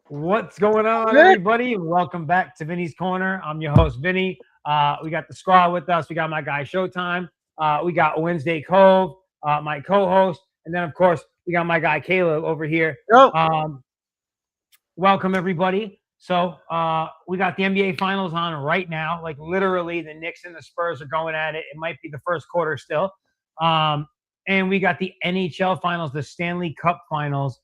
What's going on, Good. everybody? Welcome back to Vinny's Corner. I'm your host, Vinny. We got the squad with us. We got my guy Showtime. We got Wednesday Cove, my co-host, and then of course we got my guy Caleb over here. Yo, Um, Welcome everybody. So we got the NBA Finals on right now. Like literally, the Knicks and the Spurs are going at it. It might be the first quarter still. Um, and we got the NHL Finals, the Stanley Cup Finals.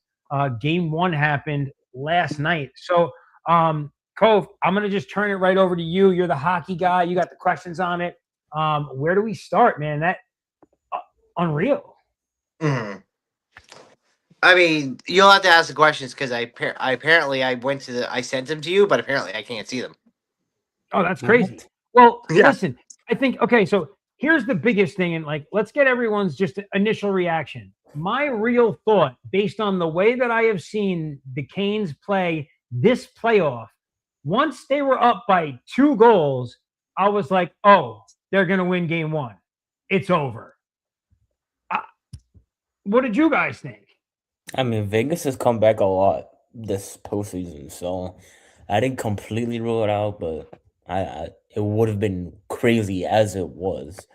Game one happened last night. So Cove, I'm gonna just turn it right over to you. You're the hockey guy. You got the questions on it. Where do we start, man? That unreal. Mhm. I mean, you'll have to ask the questions because I apparently I went to I sent them to you, but apparently I can't see them. Oh, that's crazy. what? Well, Yeah. listen, I think okay, so here's the biggest thing, and like let's get everyone's just initial reaction. My real thought, based on the way that I have seen the Canes play this playoff, once they were up by 2 goals, I was like, oh, they're gonna win game one. It's over. Uh, what did you guys think? I mean, Vegas has come back a lot this postseason, so I didn't completely rule it out, but I it would have been crazy as it was.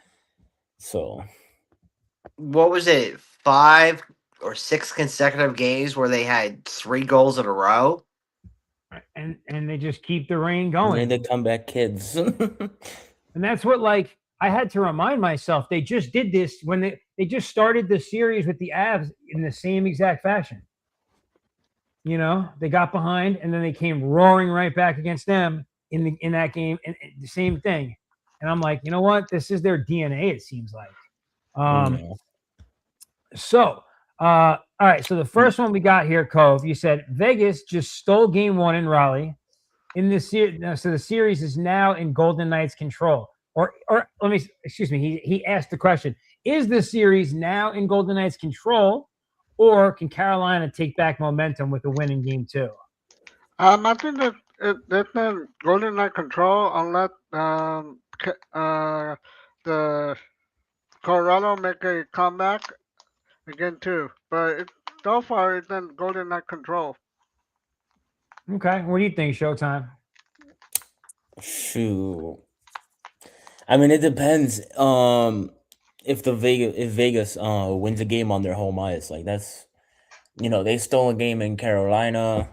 So What was it? 5 or 6 consecutive games where they had 3 goals in a row. And they just keep the rain they're going. the comeback kids. And that's what like I had to remind myself. They just did this when they just started the series with the Avs in the same exact fashion. You know, they got behind and then they came roaring right back against them in that game, and the same thing. And I'm like, you know what? This is their DNA. It seems like. Um, Yeah. so, all right. So the first one we got here, Cove. You said Vegas just stole Game One in Raleigh. In this series, so the series is now in Golden Knights' control. Or let me excuse me. He asked the question: is the series now in Golden Knights' control, or can Carolina take back momentum with a win in Game Two? I think that that's not Golden Knight control unless the Colorado make a comeback again too. But so far it's in Golden Knight control. Okay, what do you think, Showtime? Shoot. I mean, it depends. If Vegas wins a game on their home ice, like that's they stole a game in Carolina.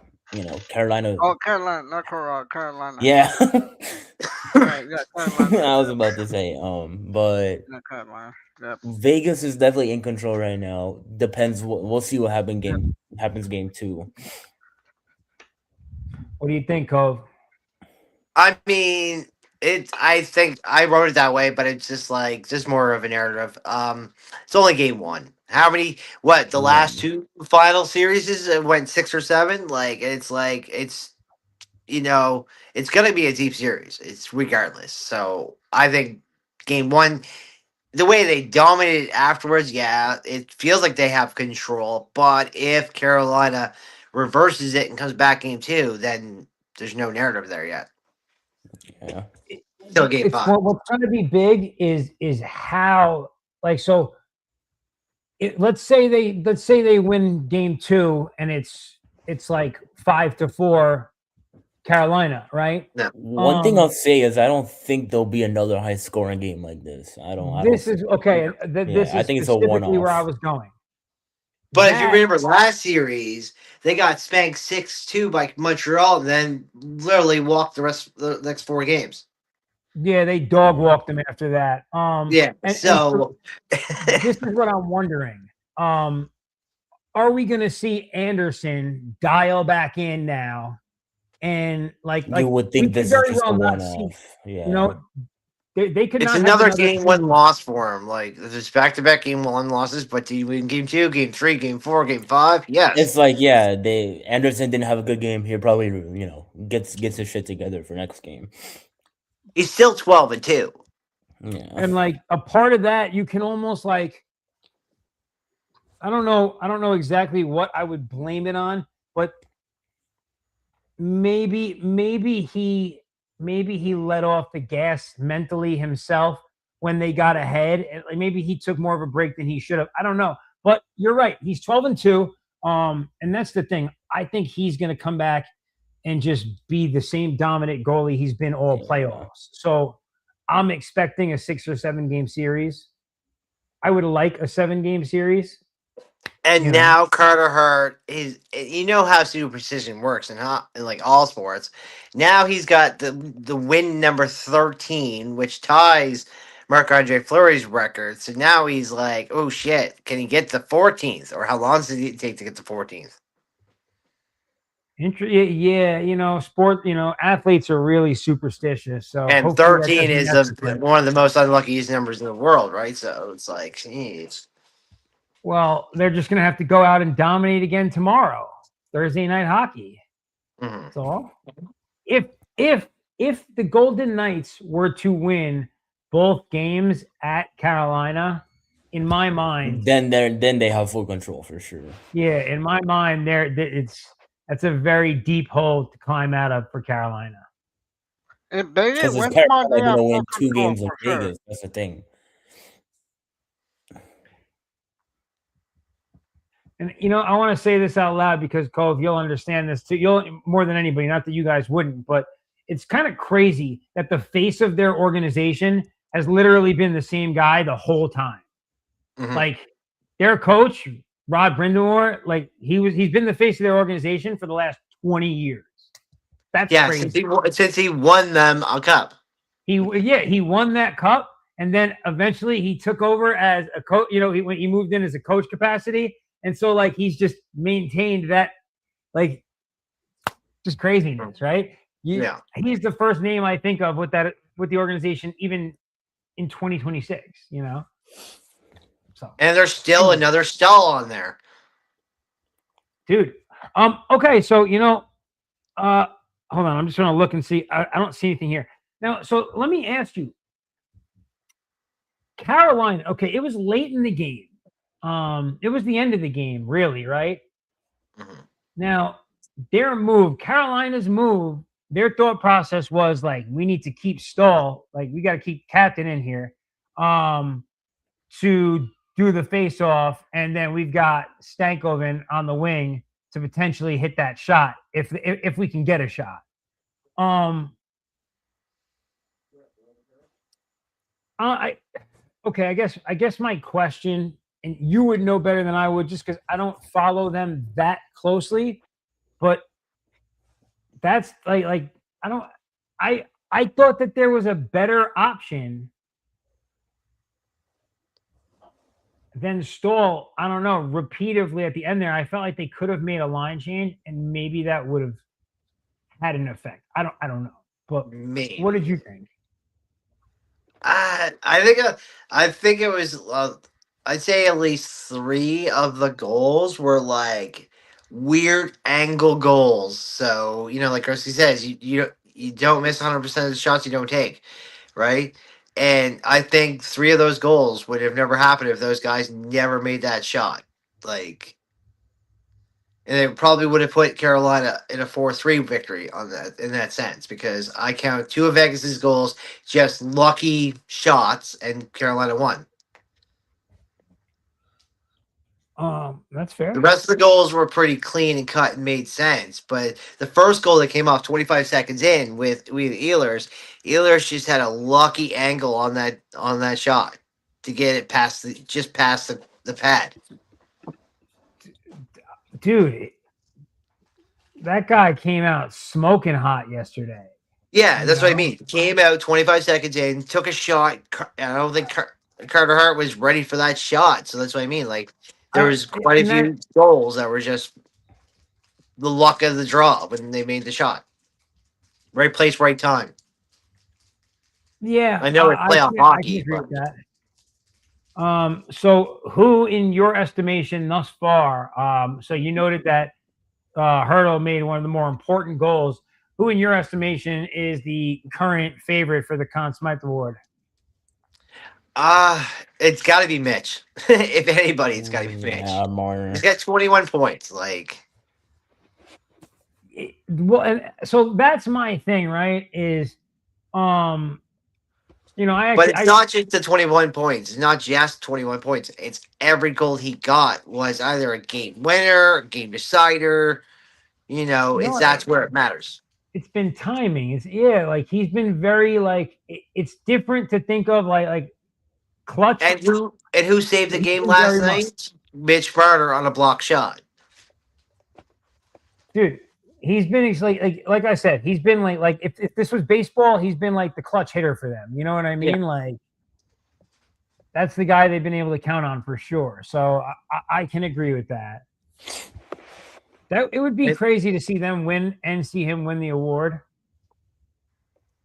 Carolina. Oh, Carolina, not Colorado, Carolina. Yeah. Yeah, Carolina. I was about to say, but Not Carolina. Yep. Vegas is definitely in control right now. Depends. We'll see what happens game two. What do you think, Cove? I mean, I think I wrote it that way, but it's just more of a narrative. It's only game one. How many? What the last One. 2 final series went 6 or 7? It's it's gonna be a deep series. It's regardless. So I think game one, the way they dominated afterwards, yeah, it feels like they have control. But if Carolina reverses it and comes back game two, then there's no narrative there yet. Yeah. Till game It's five. what's going to be big is how like so. Let's say they win Game Two and it's like 5-4 Carolina, right? No. One thing I'll say is I don't think there'll be another high scoring game like this. I don't. This think is so. okay. This I is think it's a one specifically where I off. was going. But if you That remember last series, they got spanked 6-2 by Montreal, and then literally walked the rest of the next 4 games. yeah, they dog walked them after that. Yeah. And so So this is what I'm wondering. Are we going to see Anderson dial back in now? And You would we think could this is very just a well one not see. off. You Yeah. know, they could it's not have another another game one loss for him. Like there's back-to-back game one losses, but do you win game two, game three, game four, game five? Yes. It's like Anderson didn't have a good game here. Probably gets his shit together for next game. He's still 12-2. Yeah. And like a part of that, you can almost like I don't know exactly what I would blame it on, but maybe he let off the gas mentally himself when they got ahead. And like maybe he took more of a break than he should have. I don't know. But you're right. He's 12-2. And that's the thing. I think he's gonna come back. and just be the same dominant goalie he's been all Yeah. playoffs. So I'm expecting a 6 or 7 game series. I would like a 7-game series. And You know. now Carter Hart is, you know how superstition works in like all sports. Now he's got the win number 13, which ties Marc Andre Fleury's record. So now he's like, oh shit, can he get the 14th? Or how long does it take to get the 14th? Yeah, sport, athletes are really superstitious. So And hopefully that 13 doesn't is mess with it. one of the most unluckiest numbers in the world, right? So it's like, jeez. Well, they're just going to have to go out and dominate again tomorrow, Thursday night hockey. Mhm. That's all. If the Golden Knights were to win both games at Carolina, in my mind, Then they have full control for sure. yeah, in my mind, that's a very deep hole to climb out of for Carolina. If they Because didn't it's win tomorrow, Carolina they have gonna full win 2 control games in for sure. Vegas. That's the thing. And I want to say this out loud because Cove, you'll understand this too. You'll more than anybody. Not that you guys wouldn't, but it's kind of crazy that the face of their organization has literally been the same guy the whole time. Mhm. Like their coach, Rod Brindamore, like he's been the face of their organization for the last 20 years. That's Yeah, crazy. since he won them a cup. He won that cup, and then eventually he took over as a coach. He moved in as a coach capacity, and so like he's just maintained that, like, just craziness, right? Yeah. He's the first name I think of with the organization, even in 2026. So And there's still another stall on there. dude, okay, so hold on, I'm just gonna look and see. I don't see anything here now. So let me ask you. Carolina, okay, it was late in the game. It was the end of the game, really, right? Mhm. Now, Carolina's move, their thought process was like, we need to keep Stahl, like we got to keep Captain in here, to do the face off, and then we've got Stankoven on the wing to potentially hit that shot if we can get a shot. Okay, I guess my question, and you would know better than I would, just because I don't follow them that closely, but that's like I don't I thought that there was a better option than Stoll. I don't know, repeatedly at the end there. I felt like they could have made a line change and maybe that would have had an effect. I don't know. But Maybe. what did you think? I think it was. I'd say at least 3 of the goals were like weird angle goals. So like Rusty says, you don't miss 100% of the shots you don't take, right? And I think 3 of those goals would have never happened if those guys never made that shot. Like, and it probably would have put Carolina in a 4-3 victory in that sense, because I count 2 of Vegas's goals just lucky shots, and Carolina won. That's fair. The rest of the goals were pretty clean and cut and made sense, but the first goal that came off 25 seconds in with Ehlers just had a lucky angle on that shot to get it past the pad. Dude, that guy came out smoking hot yesterday. Yeah, that's what I mean. Came out 25 seconds in, took a shot. I don't think Carter Hart was ready for that shot, so that's what I mean. Like, there was quite a few goals that were just the luck of the draw when they made the shot. Right place, right time. Yeah, I know it's playoff hockey. I can agree with that. So who, in your estimation, thus far? So you noted that Hurdle made one of the more important goals. Who, in your estimation, is the current favorite for the Conn Smythe Award? It's got to be Mitch. If anybody, it's got to be Mitch. Yeah, Marner. He's got 21 points. Like, well, and so that's my thing, right? Is but it's not just the 21 points. It's not just 21 points. It's every goal he got was either a game winner, a game decider. That's where it matters. it's been timing. Like he's been very like it's different to think of like clutch. And who saved the He's game been last very much, night? Mitch Marner on a block shot. dude. He's been like I said, he's been like if this was baseball, he's been like the clutch hitter for them. You know what I Yeah. mean? Like that's the guy they've been able to count on for sure. So I can agree with that. That it would be crazy to see them win and see him win the award.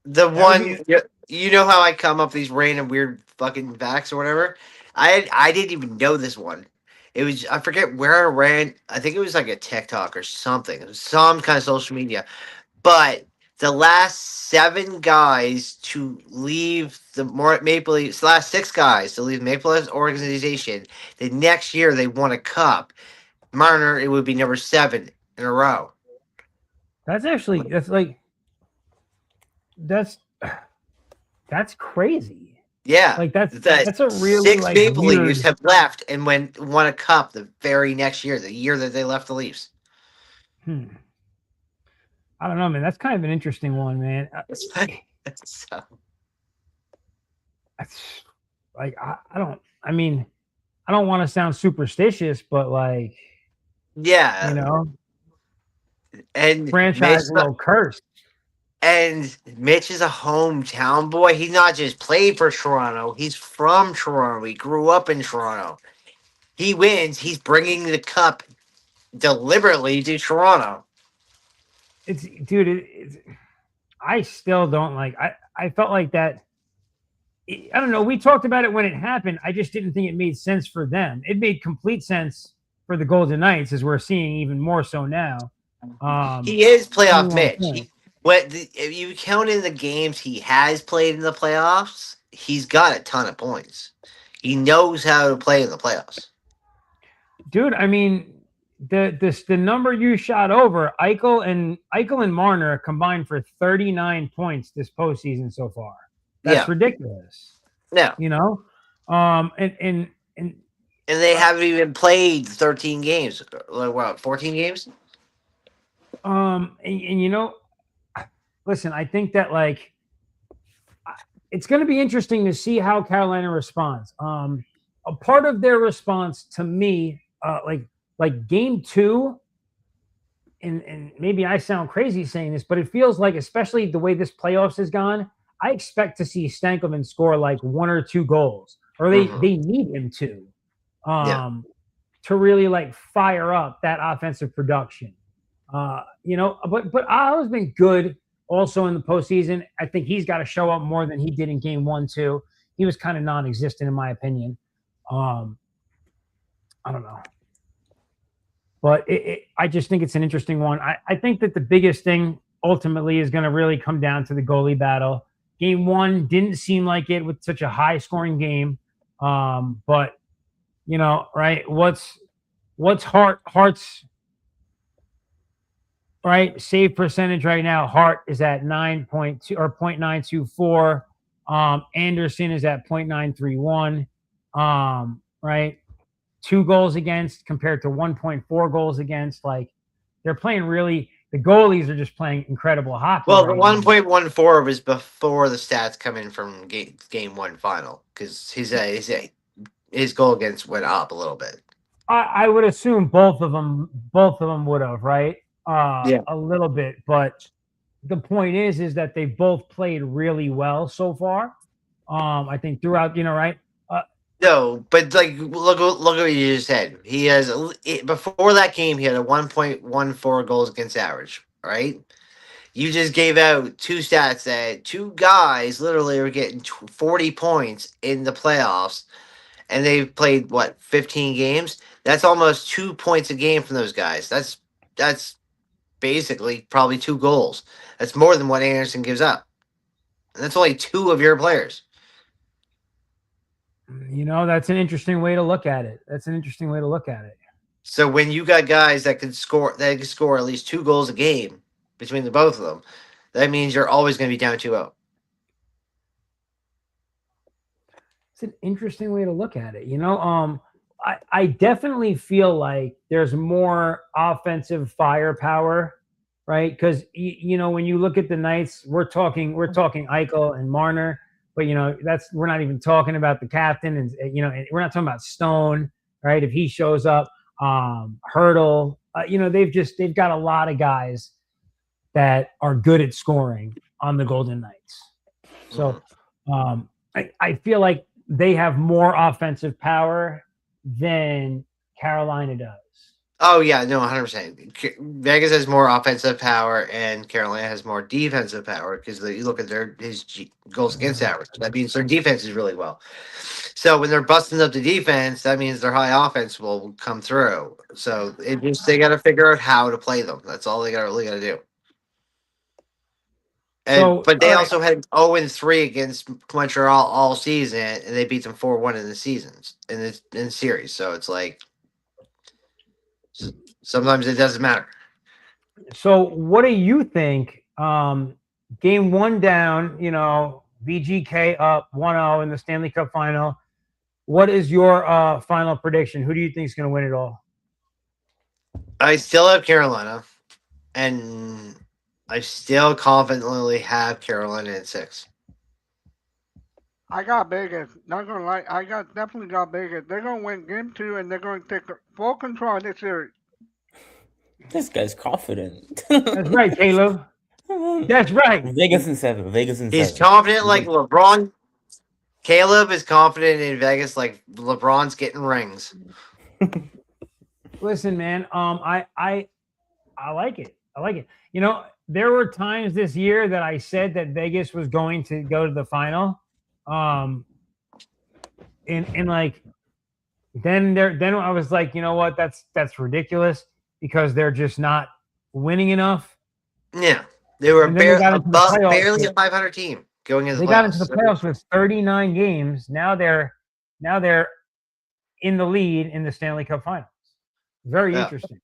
The That would one, be you know how I come up with these random weird fucking facts or whatever. I didn't even know this one. It was, I forget where I ran. I think it was like a TikTok or something. It was some kind of social media. But the last 7 guys to leave the Maple Leafs, the last 6 guys to leave Maple Leafs organization, the next year they won a cup. Marner, it would be number 7 in a row. that's that's crazy. Yeah, Like that's the that's a really 6 like Maple Leafers weird. have left and won a cup the very next year, the year that they left the Leafs. Hmm. I don't know, man. That's kind of an interesting one, man. So, That's like I don't. I mean, I don't want to sound superstitious, but like yeah, and franchise a little cursed. Mitch is a hometown boy. He's not just played for Toronto. He's from Toronto. He grew up in Toronto. He wins. He's bringing the cup deliberately to Toronto. It's dude. I still don't like. I felt like that. I don't know. We talked about it when it happened. I just didn't think it made sense for them. It made complete sense for the Golden Knights, as we're seeing even more so now. He is playoff 21 Mitch. points. If you count in the games he has played in the playoffs, he's got a ton of points. He knows how to play in the playoffs. Dude, I mean, the number you shot over, Eichel and Marner combined for 39 points this postseason so far. That's ridiculous. Yeah. You know? And they haven't even played 13 games. Like what, 14 games? and you know, listen, I think that like it's going to be interesting to see how Carolina responds. A part of their response to me, like game 2, and maybe I sound crazy saying this, but it feels like, especially the way this playoffs has gone, I expect to see Stankoven score like 1 or 2 goals, or they need him to really like fire up that offensive production. But Aho's been good also in the postseason. I think he's got to show up more than he did in game 1, 2. He was kind of non-existent in my opinion. I don't know. But I just think it's an interesting one. I think that the biggest thing ultimately is going to really come down to the goalie battle. Game 1 didn't seem like it with such a high-scoring game. But, right, what's Hart's right save percentage right now? Hart is at 9.2 or 0.924. Anderson is at 0.931. Right. 2 goals against compared to 1.4 goals against. Like they're playing really, the goalies are just playing incredible hockey. Well, the 1.14 was before the stats come in from game 1 final because his goal against went up a little bit. I would assume both of them would have, right? A little bit, but the point is that they both played really well so far. I think throughout, right? No, but like look what you just said. He has before that game he had a 1.14 goals against average, right? You just gave out 2 stats that 2 guys literally are getting 40 points in the playoffs, and they've played what 15 games. That's almost 2 points a game from those guys. That's basically probably 2 goals. That's more than what Anderson gives up, and that's only 2 of your players. That's an interesting way to look at it. So when you got guys that can score at least 2 goals a game between the both of them, that means you're always going to be down 2-0. It's an interesting way to look at it. I definitely feel like there's more offensive firepower right? Because when you look at the Knights, we're talking Eichel and Marner, but we're not even talking about the captain, and we're not talking about Stone, right? If he shows up, Hurdle, they've got a lot of guys that are good at scoring on the Golden Knights. So I feel like they have more offensive power than Carolina does. Oh yeah, no, 100%. Vegas has more offensive power, and Carolina has more defensive power because you look at goals against average. That means their defense is really well. So when they're busting up the defense, that means their high offense will come through. So they got to figure out how to play them. That's all they really got to do. So, But they all right. also had 0-3 against Montreal all season, and they beat them 4-1 in the seasons in the series. So it's like sometimes it doesn't matter. So, what do you think? Game one down, VGK up 1-0 in the Stanley Cup final. What is your final prediction? Who do you think is going to win it all? I still have Carolina, and I still confidently have Carolina in 6. I got Vegas. Not gonna lie, definitely got Vegas. They're gonna win game 2, and they're gonna take full control of this series. This guy's confident. That's right, Caleb. That's right. Vegas in 7. Vegas in 7. He's confident like LeBron. Caleb is confident in Vegas like LeBron's getting rings. Listen, man. I like it. I like it. There were times this year that I said that Vegas was going to go to the final. And like then I was like, you know what? That's ridiculous because they're just not winning enough. Yeah, they were barely playoffs, a 500 team going into They the got playoffs. into the playoffs with 39 games. Now they're in the lead in the Stanley Cup Finals. Very interesting.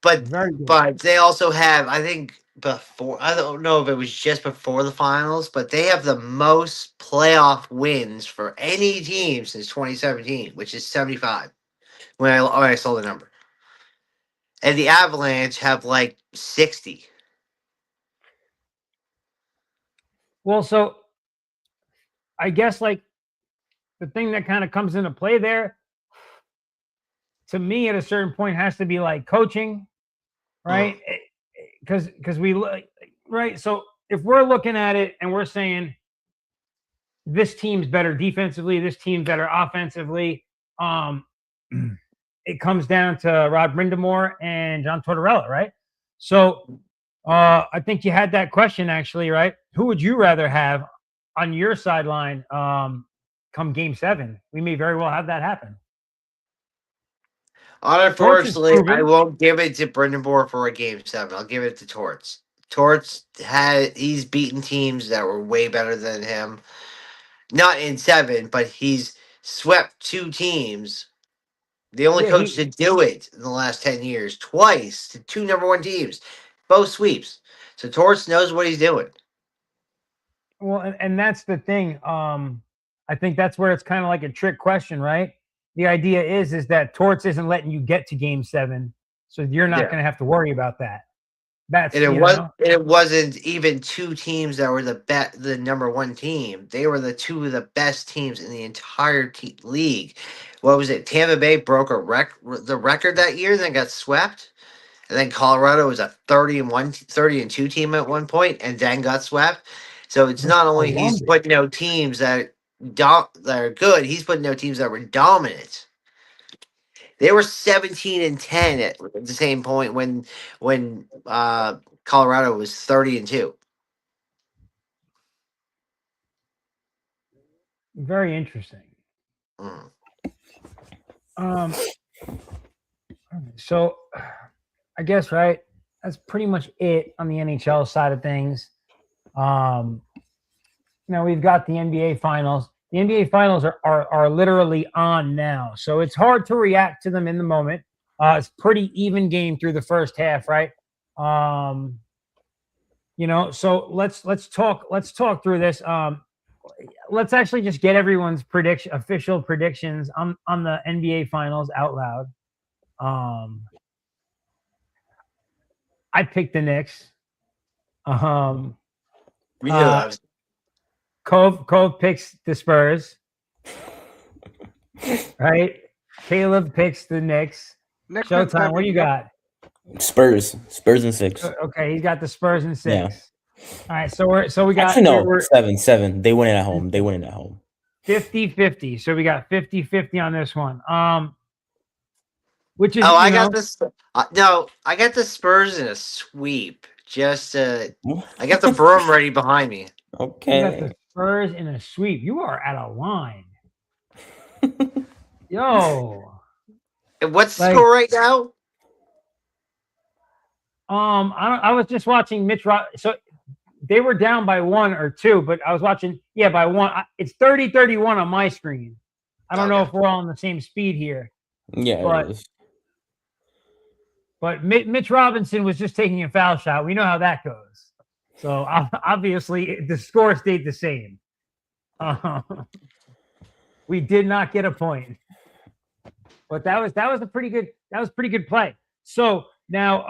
But Very good. but they also have, I think before, I don't know if it was just before the finals, but they have the most playoff wins for any team since 2017, which is 75. When I saw the number, and the Avalanche have like 60. Well, so I guess like the thing that kind of comes into play there, to me, at a certain point, has to be like coaching, right? Because we right. So if we're looking at it and we're saying this team's better defensively, this team's better offensively, it comes down to Rod Brindamore and John Tortorella, right? So I think you had that question actually, right? Who would you rather have on your sideline come Game 7? We may very well have that happen. Unfortunately, I won't give it to Brindamore for a Game 7. I'll give it to Torts. He's beaten teams that were way better than him. Not in 7, but he's swept 2 teams. The only coach to do it in the last 10 years, twice to 2 number 1 teams, both sweeps. So Torts knows what he's doing. Well, and that's the thing. I think that's where it's kind of like a trick question, right? The idea is that Torts isn't letting you get to Game 7, so you're not going to have to worry about that. It wasn't even 2 teams that were the number 1 team. They were the 2 of the best teams in the entire league. What was it? Tampa Bay broke the record that year, then got swept. And then Colorado was a 30-2 team at one point, and then got swept. So it's not only he's putting out teams that are good, he's putting out teams that were dominant. They were 17-10 at the same point when Colorado was 30-2. Very interesting. So I guess, right, that's pretty much it on the NHL side of things. We've got the NBA finals. The NBA finals are literally on now, so it's hard to react to them in the moment. It's pretty even game through the first half, right? So let's talk through this. Let's actually just get everyone's official predictions on the NBA finals out loud. I picked the Knicks. We knew Uh, that was Cove picks the Spurs, right? Caleb picks the Knicks. Knicks and Showtime, what do you yep. got? Spurs and 6. Okay, he's got the Spurs in 6. Yeah. All right, so we got Actually, no, we're 7. They win it at home. 50-50. So we got 50-50 on this one. Which is I got this. No, I got the Spurs in a sweep. I got the broom ready behind me. you got Okay. the Spurs in a sweep. You are at a line. Yo. And what's the Like, score right now? I was just watching so they were down by 1 or 2, but I was watching by 1. It's 30-31 on my screen. I don't know Okay. if we're all on the same speed here. Yeah, But- it is. But Mitch Robinson was just taking a foul shot. We know how that goes. So obviously the score stayed the same. We did not get a point. But that was a pretty good play. So now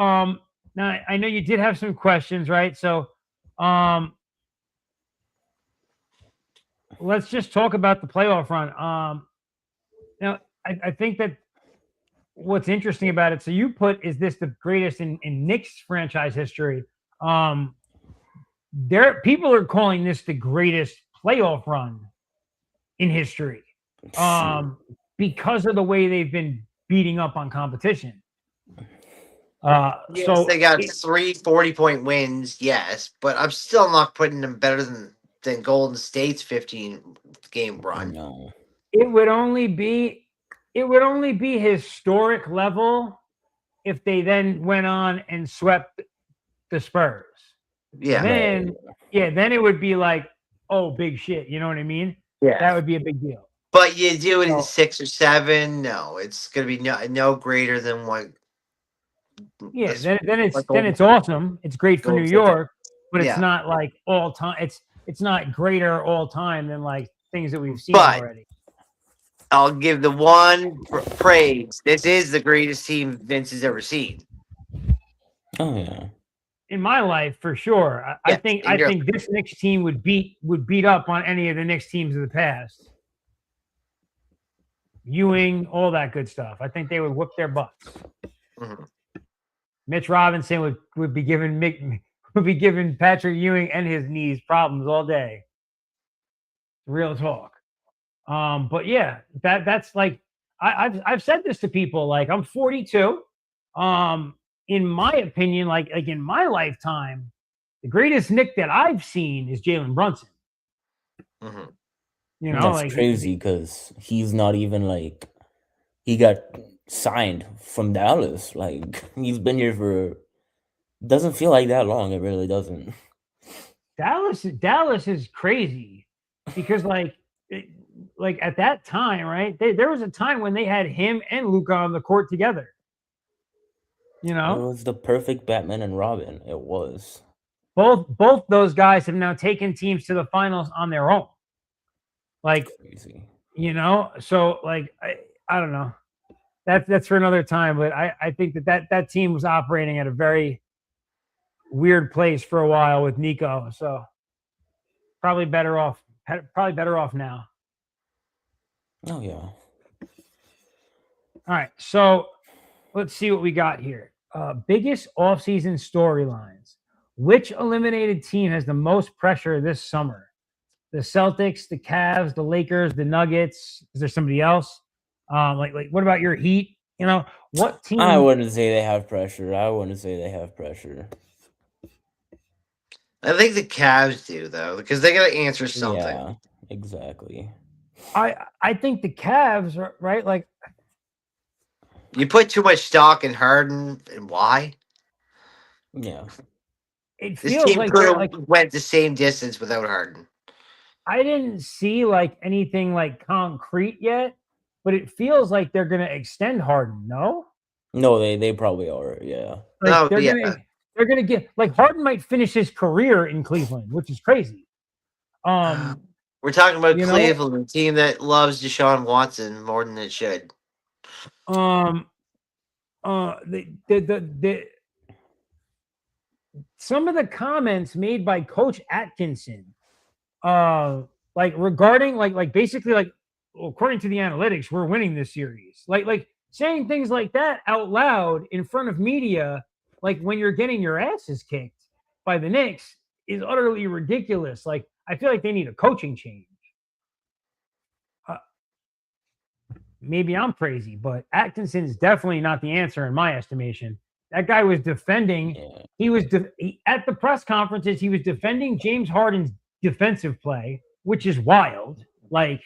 I know you did have some questions, right? So let's just talk about the playoff run. Now I think that what's interesting about it, so you put, is this the greatest in Knicks franchise history? People are calling this the greatest playoff run in history. Because of the way they've been beating up on competition. Yes, So they got 3 40-point wins, yes, but I'm still not putting them better than Golden State's 15-game run. No. it would only be historic level if they then went on and swept the Spurs. Yeah. Then it would be like, oh, big shit. You know what I mean? Yeah. That would be a big deal. But you do it in So- 6 or 7, no, it's going to be no greater than what. Yeah, Let's- then like it's awesome. It's great for Golden New State. York, but it's Yeah. not like all time. It's not greater all time than like things that we've seen But- already. I'll give the one praise. This is the greatest team Vince has ever seen. Oh yeah. In my life, for sure. I Yeah, think in your- this Knicks team would beat up on any of the Knicks teams of the past. Ewing, all that good stuff. I think they would whoop their butts. Mhm. Mitch Robinson would be giving Patrick Ewing and his knees problems all day. Real talk. But yeah, that's like I've said this to people. Like, I'm 42. In my opinion, like in my lifetime, the greatest Knick that I've seen is Jalen Brunson. Mhm. You know, That's like crazy because he's not even like he got signed from Dallas. Like he's been here for doesn't feel like that long. It really doesn't. Dallas is crazy because like at that time, right? There was a time when they had him and Luka on the court together. You It know, was the perfect Batman and Robin. It was. both those guys have now taken teams to the finals on their own. Like, Crazy. you know, so like I don't know. That's for another time, but I think that team was operating at a very weird place for a while with Nico. So probably better off now. Oh yeah. All right, so let's see what we got here. Biggest offseason storylines. Which eliminated team has the most pressure this summer? The Celtics, the Cavs, the Lakers, the Nuggets. Is there somebody else? Like what about your Heat? You know, what team? I wouldn't say they have pressure. I think the Cavs do, though, because they got to answer something. Yeah, exactly. I think the Cavs are right. Like, You put too much stock in Harden, and why? Yeah. it This feels team like could they're have like went the same distance without Harden. I didn't see like anything like concrete yet, but it feels like they're gonna extend Harden. No, No, they probably are. Yeah. like No, they're yeah. gonna get like Harden might finish his career in Cleveland, which is crazy. We're talking about you know- Cleveland, a team that loves Deshaun Watson more than it should. The some of the comments made by Coach Atkinson, like regarding like basically like according to the analytics, we're winning this series. Like saying things like that out loud in front of media, like when you're getting your asses kicked by the Knicks, is utterly ridiculous. Like I feel like they need a coaching change. Maybe I'm crazy, but Atkinson is definitely not the answer in my estimation. That guy was defending. Yeah. He was at the press conferences. He was defending James Harden's defensive play, which is wild. Like,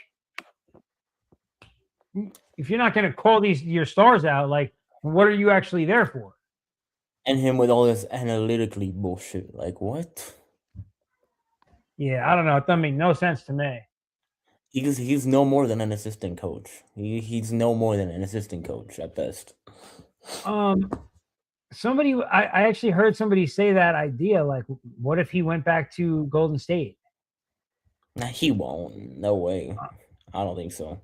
if you're not going to call these your stars out, like, what are you actually there for? And him with all this analytically bullshit. Like, what? Yeah, I don't know. It doesn't make no sense to me. He's no more than an assistant coach. He's no more than an assistant coach at best. Somebody, I actually heard somebody say that idea. Like, what if he went back to Golden State? Nah, he won't. No way. I don't think so.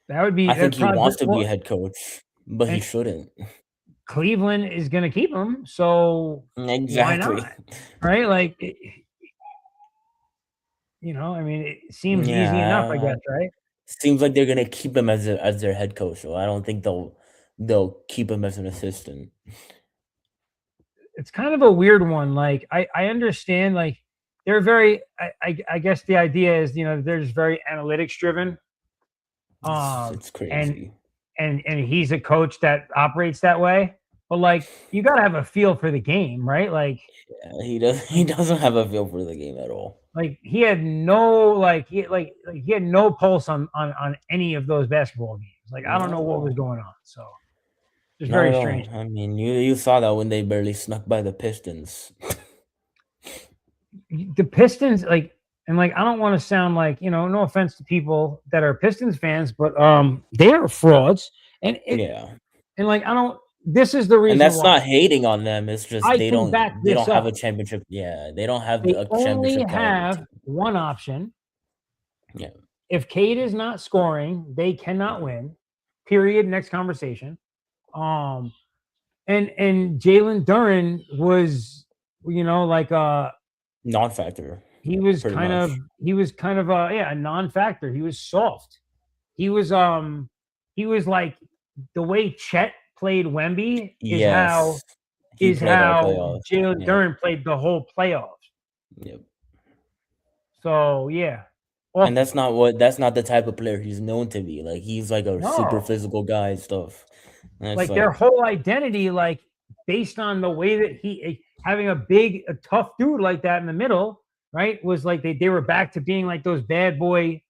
That would be. I think he wants to be a well, head coach, but he and- shouldn't. Cleveland is going to keep him, so Exactly. why not? Right? Like, I mean, it seems easy enough, I guess, right? Seems like they're gonna keep him as their head coach. So I don't think they'll keep him as an assistant. It's kind of a weird one. Like, I understand, like, they're very, I guess the idea is, they're just very analytics driven. It's crazy. And he's a coach that operates that way. But like, you got to have a feel for the game, right? Like, yeah, he doesn't have a feel for the game at all. Like he had no he had no pulse on any of those basketball games. Like I don't know what was going on. So it's very strange. I mean, you saw that when they barely snuck by the Pistons. The Pistons, I don't want to sound like, no offense to people that are Pistons fans, but they are frauds. And this is the reason. And that's why. not hating on them. It's just they don't have a championship. Yeah, they don't have a championship. They only have one option. Yeah. If Cade is not scoring, they cannot win. Period. Next conversation. And Jalen Duren was, non-factor. He was kind of a non-factor. He was soft. He was like the way Chet played Wemby is how Jalen Duren played the whole playoffs. Yep. So yeah. And that's not the type of player he's known to be. Like he's like a super physical guy and stuff. And like their whole identity, like based on the way that he having a tough dude like that in the middle, right? Was like they were back to being like those bad boy,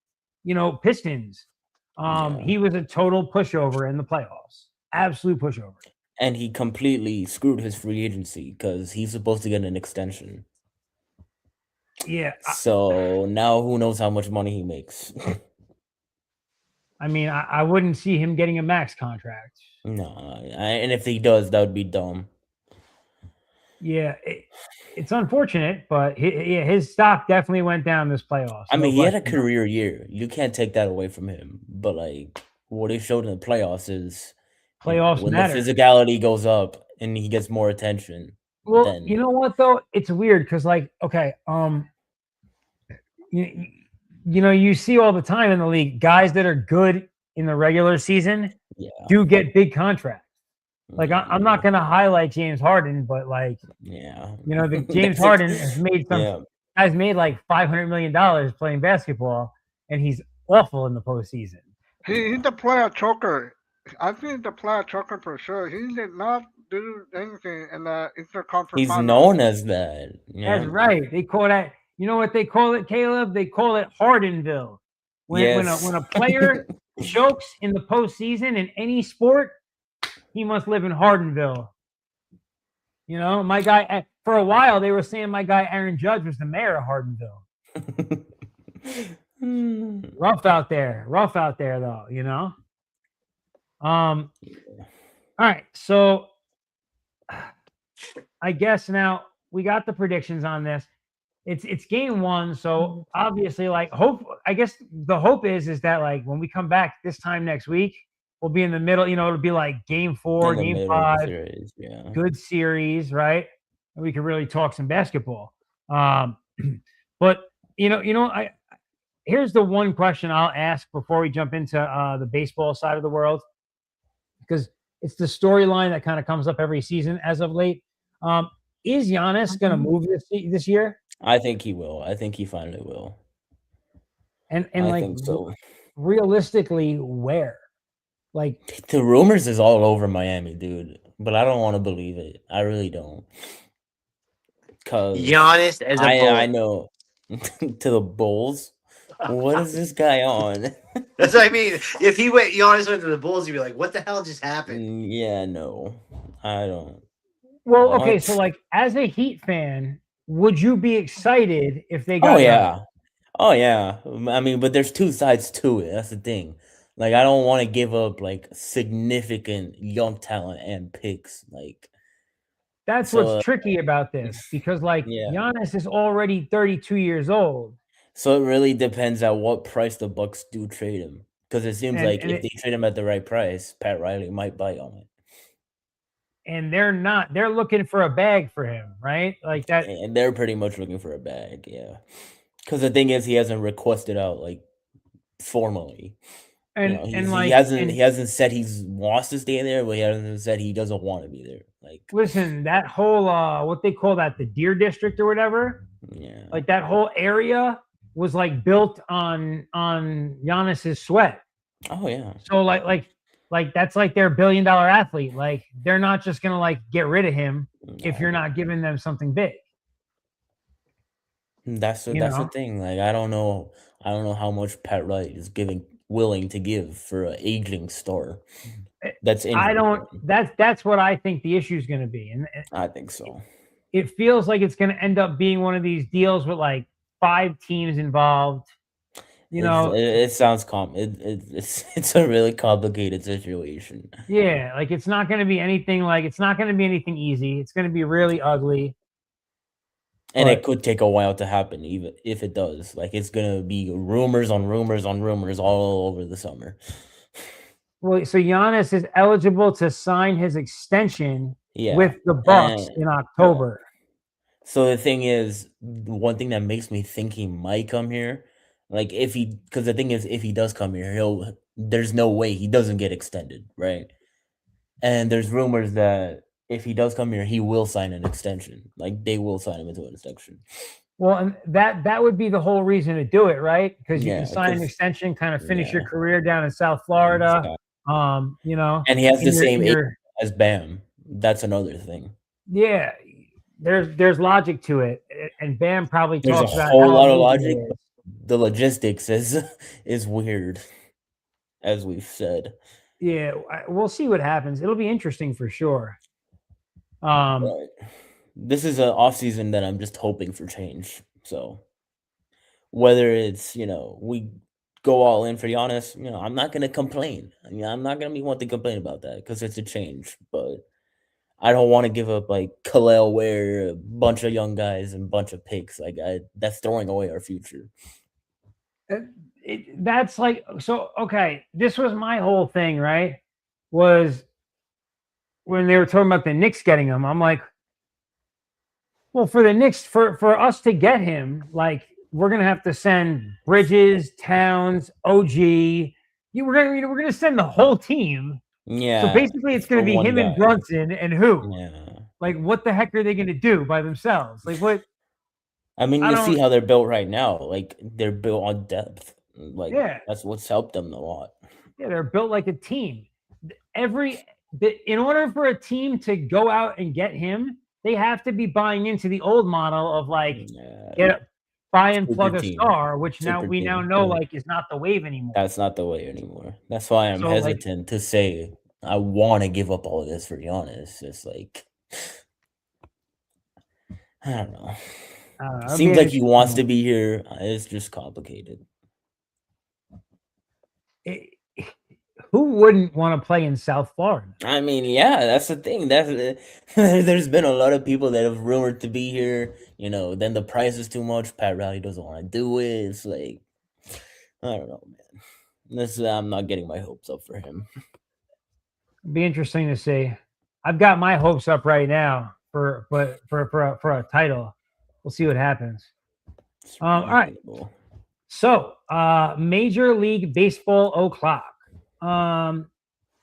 Pistons. He was a total pushover in the playoffs. Absolute pushover. And he completely screwed his free agency because he's supposed to get an extension. Yeah. So now who knows how much money he makes? I mean, I wouldn't see him getting a max contract. No, and if he does, that would be dumb. Yeah, it's unfortunate, but his stock definitely went down this playoffs. I mean, he had a career year. You can't take that away from him. But like what he showed in the playoffs is playoffs when matter. The physicality goes up and he gets more attention. Well, then... you know what though? It's weird because you see all the time in the league guys that are good in the regular season do get big contracts. Like I'm not gonna highlight James Harden, but the James Harden has made has made like $500 million playing basketball, and he's awful in the postseason. He's the player choker. I think the player choker for sure. He did not do anything in the interconference. He's known as that. Yeah. That's right. They call that. You know what they call it, Caleb? They call it Hardenville. When a player chokes in the postseason in any sport, he must live in Hardenville. My guy, for a while, they were saying my guy Aaron Judge was the mayor of Hardenville. Rough out there, though, All right. So I guess now we got the predictions on this. It's game one. So obviously, I guess the hope is that like when we come back this time next week, we'll be in the middle, it'll be like game 4, game 5, series, good series, right? and we can really talk some basketball. Um, but I here's the one question I'll ask before we jump into the baseball side of the world, because it's the storyline that kind of comes up every season as of late. Um, is Giannis going to move this year? I think he will. I think he finally will. And I like think so. realistically, where? Like The rumors is all over Miami, dude. But I don't want to believe it. I really don't. Cause Giannis as a I bull. know to the Bulls. What is this guy on? That's what I mean. If he went Giannis went to the Bulls, you'd be like, "What the hell just happened?" Yeah, no, I don't. well, okay, What? so like as a Heat fan, would you be excited if they Oh got Giannis? yeah, oh yeah. I mean, but there's two sides to it. That's the thing. Like, I don't want to give up like significant young talent and picks. Like, That's what's so tricky about this because like yeah. Giannis is already 32 years old, So it really depends at what price the Bucks do trade him. Because it seems and like if they trade him at the right price, Pat Riley might bite on it. they're looking for a bag for him, right? Like that. And they're pretty much looking for a bag, yeah. Because the thing is, he hasn't requested out like formally. You know, And he like hasn't and he hasn't said he's wants to stay there, but he hasn't said he doesn't want to be there. Like, listen, that whole what they call that, the Deer District or whatever, yeah. like that whole area was like built on Giannis's sweat. Oh yeah. So like that's like their $1 billion athlete. Like they're not just gonna like get rid of him if you're not giving them something big. That's You the know, thing. Like, I don't know. I don't know how much Pat Riley is willing to give for an aging star that's I injured. don't. That's what I think the issue is going to be, and I think so. it feels like it's going to end up being one of these deals with like 5 teams involved. You know, It sounds it's a really complicated situation. yeah, like it's not going to be anything like it's not going to be anything easy. It's going to be really ugly. And it But could take a while to happen, even if it does. Like, it's gonna be rumors on rumors on rumors all over the summer. well, so Giannis is eligible to sign his extension Yeah. with the Bucks And in yeah. October. So the thing is, one thing that makes me think he might come here, like because the thing is, if he does come here, there's no way he doesn't get extended, right? And there's rumors that if he does come here, he will sign an extension. Like, they will sign him into an extension. Well, and that would be the whole reason to do it, right? Because you can Yeah, sign an because extension, kind of finish your yeah, career down in South Florida. exactly. You know, And he has the same in age your as Bam. That's another thing. yeah. There's logic to it, and Bam probably There's a talks about whole how lot of amazing logic, it but is. the logistics is weird, as we've said. Yeah, we'll see what happens. It'll be interesting for sure. Um, But this is an off season that I'm just hoping for change. So whether it's, we go all in for Giannis, I'm not gonna complain. I mean, I'm not gonna be one to complain about that because it's a change. But I don't want to give up like Khalil Ware, a bunch of young guys, and a bunch of picks. Like, that's throwing away our future. that's like so. Okay, this was my whole thing, right? Was when they were talking about the Knicks getting him. I'm like, well, for the Knicks, for us to get him, like we're gonna have to send Bridges, Towns, OG. We're gonna send the whole team. So Yeah, basically, it's gonna for be one him and guy. Brunson, and who? Yeah. Like, what the heck are they gonna do by themselves? Like, what? I mean, I you see don't. how they're built right now. Like, they're built on depth. Like, Yeah, that's what's helped them a lot. yeah, they're built like a team. In order for a team to go out and get him, they have to be buying into the old model of like Yeah. buy and Super plug a team. star, which now Super we now team. know like is not the wave anymore. That's not the way anymore. That's why I'm So like, hesitant to say I want to give up all of this for Giannis. It's like, I don't know. it'll be Seems an like he wants to interesting be here. It's just complicated. one. Who wouldn't want to play in South Florida? I mean, yeah, that's the thing. There's been a lot of people that have rumored to be here. Then the price is too much. Pat Riley doesn't want to do it. It's like, I don't know, man. I'm not getting my hopes up for him. It'd be interesting to see. I've got my hopes up right now. for a title. We'll see what happens. It's All right. reasonable. So, Major League Baseball o'clock.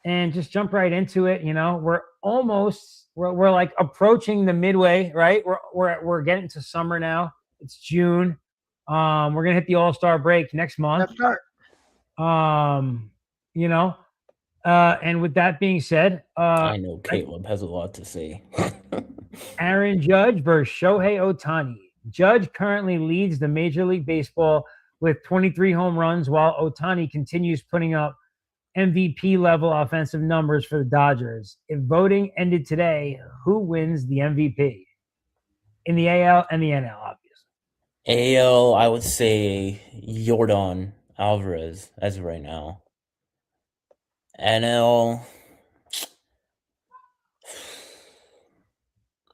And just jump right into it. You know, we're like approaching the midway, right? We're getting to summer now. It's June. We're gonna hit the All-Star break next month. That's right. You know, and with that being said, I know Caleb has a lot to say. Aaron Judge versus Shohei Ohtani. Judge currently leads the Major League Baseball with 23 home runs, while Ohtani continues putting up MVP level offensive numbers for the Dodgers. If voting ended today, who wins the MVP? In the AL and the NL, obviously. AL, I would say Jordan Alvarez as of right now. NL,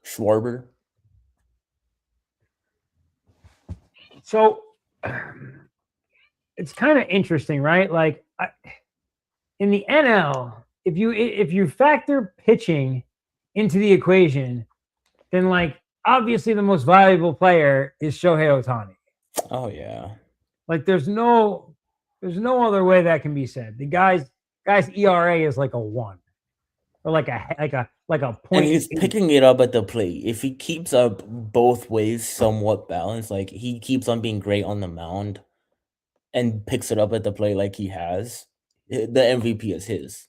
Schwarber. So it's kind of interesting, right? Like in the NL, if you factor pitching into the equation, then like obviously the most valuable player is Shohei Ohtani. Oh yeah. Like there's no other way that can be said. The guy's ERA is like a 1 or like a point. And he's picking it up at the plate. If he keeps up both ways somewhat balanced, like he keeps on being great on the mound and picks it up at the plate like he has, the MVP is his.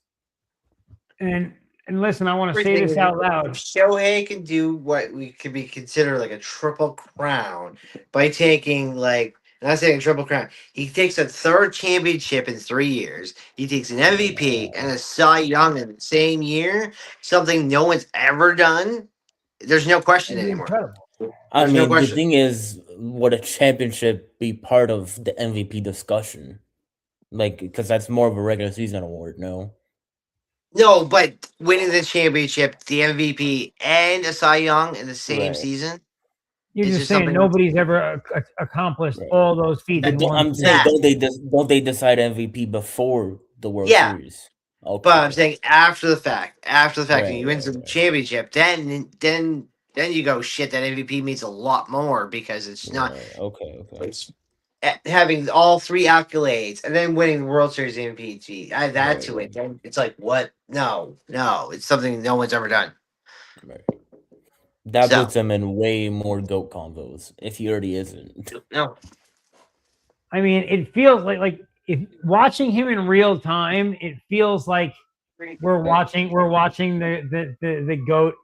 And listen, I want to say this out loud. Shohei can do what we could be considered like a triple crown by taking like. I'm not saying a triple crown. He takes a third championship in 3 years. He takes an MVP and a Cy Young in the same year. Something no one's ever done. There's no question It'd be anymore. incredible. I There's no mean, the question. thing is, would a championship be part of the MVP discussion? Like, because that's more of a regular season award, no? No, but winning the championship, the MVP, and a Cy Young in the same Right. season. You're It's just just saying something- nobody's ever accomplished Right. all those feats But in don't- one I'm season. saying, that. don't they decide MVP before the World Yeah. Series? Okay. But I'm saying after the fact, when you win Right, some right. championship, then you go shit. That MVP means a lot more because it's not Right, okay. it's having all 3 accolades and then winning the World Series MVP. Add that Right. to it, then it's like what? No, it's something no one's ever done. Right. That So- puts him in way more GOAT combos if he already isn't. No, I mean, it feels like if watching him in real time, it feels like we're watching the GOAT.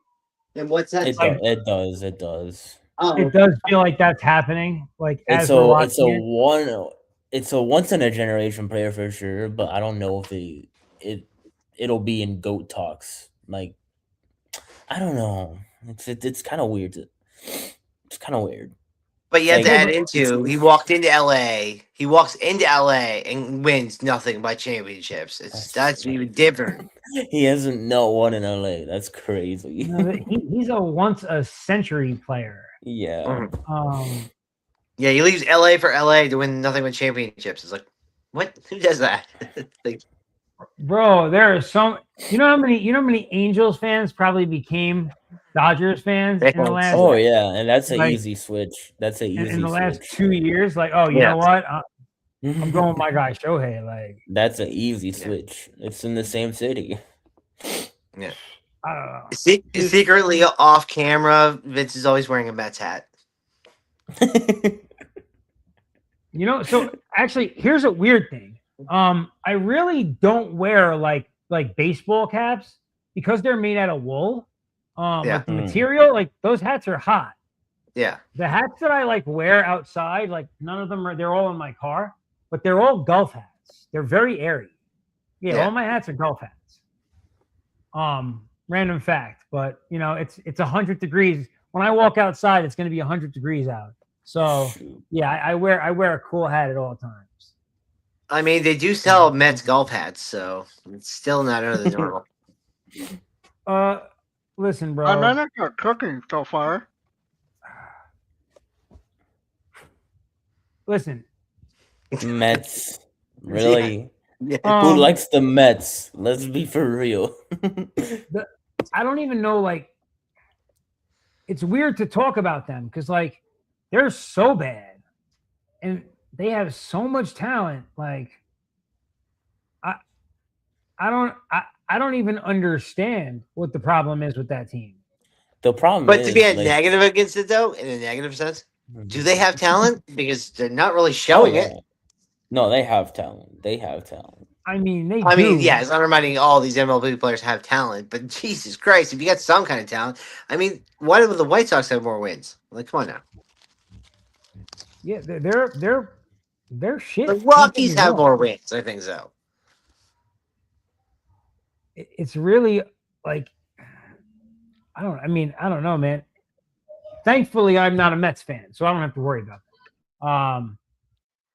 And what's that? It, like- it does. Oh, It does feel like that's happening. Like as It's we're a watching it's a once in a generation player for sure, but I don't know if it'll be in GOAT talks. Like, I don't know. It's kind of weird. It's kind of weird. But you have Like- to add into he walked into LA. He walks into LA and wins nothing but championships. That's even different. He hasn't not won in LA. That's crazy. You know, he's a once a century player. Yeah. Mhm. Yeah, he leaves LA for LA to win nothing but championships. It's like, what? Who does that? Like, Bro, there are some. You know how many Angels fans probably became Dodgers fans in the last Oh yeah, and that's an like, easy switch. That's an easy in the last switch. 2 years. Like, oh, you Yeah. know what? I'm going with my guy Shohei. Like, That's an easy switch. It's in the same city. I don't know. secretly off camera, Vince is always wearing a Mets hat. You know, so actually, here's a weird thing. I really don't wear like baseball caps because they're made out of wool. Yeah. Like the material, like those hats are hot. Yeah. The hats that I like wear outside, like none of them are. They're all in my car, but they're all golf hats. They're very airy. Yeah, Yeah. all my hats are golf hats. Random fact, but you know, it's 100 degrees. When I walk outside, it's going to be 100 degrees out. So yeah, I wear a cool hat at all times. I mean, they do sell Mets golf hats, so it's still not out of the normal. Listen, bro. I'm not cooking so far. Listen, Mets. Really? Yeah. Who likes the Mets? Let's be for real. I don't even know. Like, it's weird to talk about them because like they're so bad and they have so much talent. Like I I don't even understand what the problem is with that team. The problem But to be is a like, negative against it, though, in a negative sense, do they have talent? Because they're not really oh showing yeah, it. no, they have talent. They have talent. I mean, they I mean, do. yeah, it's undermining all these MLB players have talent, but Jesus Christ, if you got some kind of talent, I mean, why do the White Sox have more wins? Like, come on now. Yeah, they're The shit. Don't get Rockies me have wrong. more wins, I think so. It's really like I don't know, man. Thankfully, I'm not a Mets fan, so I don't have to worry about that.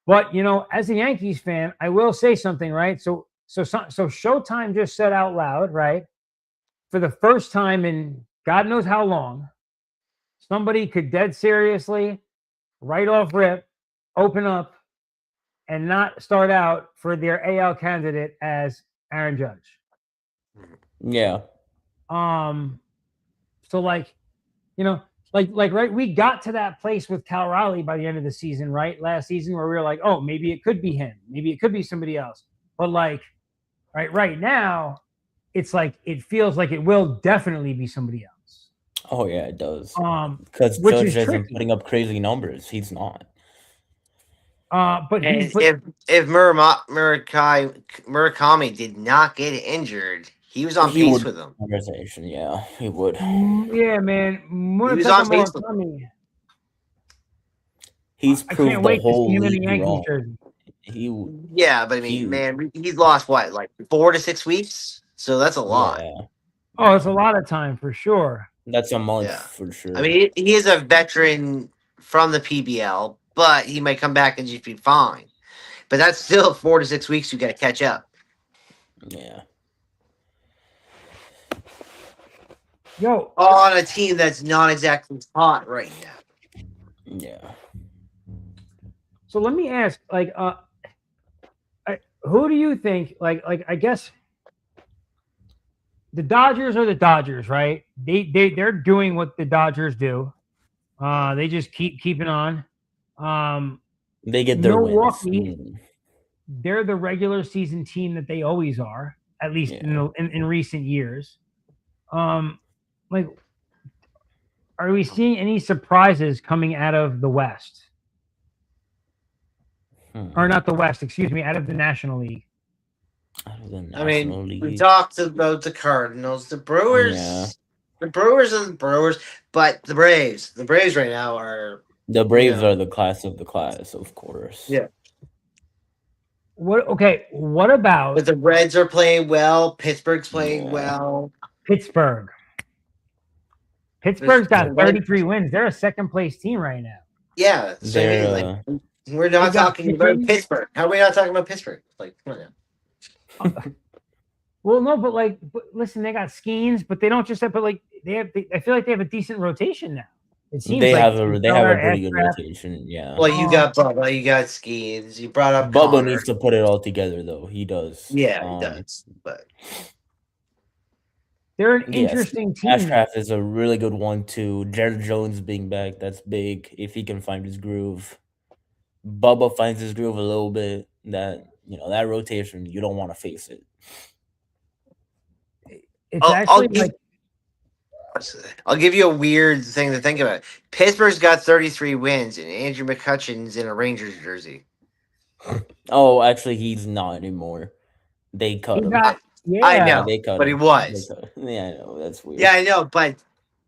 But you know, as a Yankees fan, I will say something, right? So Showtime just said out loud, right? For the first time in God knows how long, somebody could dead seriously, right off rip, open up and not start out for their AL candidate as Aaron Judge. Yeah, Um, so like, you know, like right, we got to that place with Cal Raleigh by the end of the season, right? Last season where we were like, oh, maybe it could be him, maybe it could be somebody else. But like right now, it's like it feels like it will definitely be somebody else. oh yeah, it does. Um, Because which Judge is isn't tricky. putting up crazy numbers. He's not. But he's And if Murakami did not get injured, he was on He pace would with him. conversation. Yeah, he would. Yeah, man, He was Munetaka on pace with him. Murakami. He's I can't proved the wait to see whole him in a league Yankees wrong. jersey. He, Yeah, but I he, mean, man, he's lost what, like 4 to 6 weeks? So that's a lot. yeah, Oh, it's a lot of time for sure. that's a month Yeah. for I sure. mean, he is a veteran from the PBL, but he might come back and just be fine. But that's still 4 to 6 weeks you got to catch up Yeah, Yo, on a team that's not exactly hot right now. yeah. so let me ask, like, who do you think, like, I guess the Dodgers are the Dodgers, right? They're doing what the Dodgers do. They just keep keeping on. Um, They get their wins. Milwaukee, they're the regular season team that they always are, at least Yeah. in recent years. Like, are we seeing any surprises coming out of the West? Or not the West, excuse me, out of the National League? Out of the I National mean, we League. talked about the Cardinals, the Brewers. Yeah. The Brewers are the Brewers, but the Braves right now are The Braves know. are the class of the class, of course. Yeah. What about But the Reds are playing well. Pittsburgh's playing Yeah. well. Pittsburgh? Pittsburgh's got 33 wins. They're a second place team right now. Yeah, so I mean, They're like, we're not got talking about pitching. Pittsburgh. How are we not talking about Pittsburgh? Like, come on now. Well, no, but listen, they got Skeens, but they don't just have. But like, I feel like they have a decent rotation now. It seems they like have a Feller, pretty good Ashcraft. rotation. Yeah. Well, you got Bubba, you got Skeens, you brought up Bubba Connor. needs to put it all together, though. He does. Yeah, he does. But they're an yes, interesting team. Ashcraft is a really good one too. Jared Jones being back, that's big if he can find his groove. Bubba finds his groove a little bit. That that rotation, you don't want to face it. It's actually like I'll give you a weird thing to think about. Pittsburgh's got 33 wins, and Andrew McCutcheon's in a Rangers jersey. Oh, actually, he's not anymore. They cut him. I know, they cut but him. he was. Yeah, I know. That's weird. Yeah, I know, but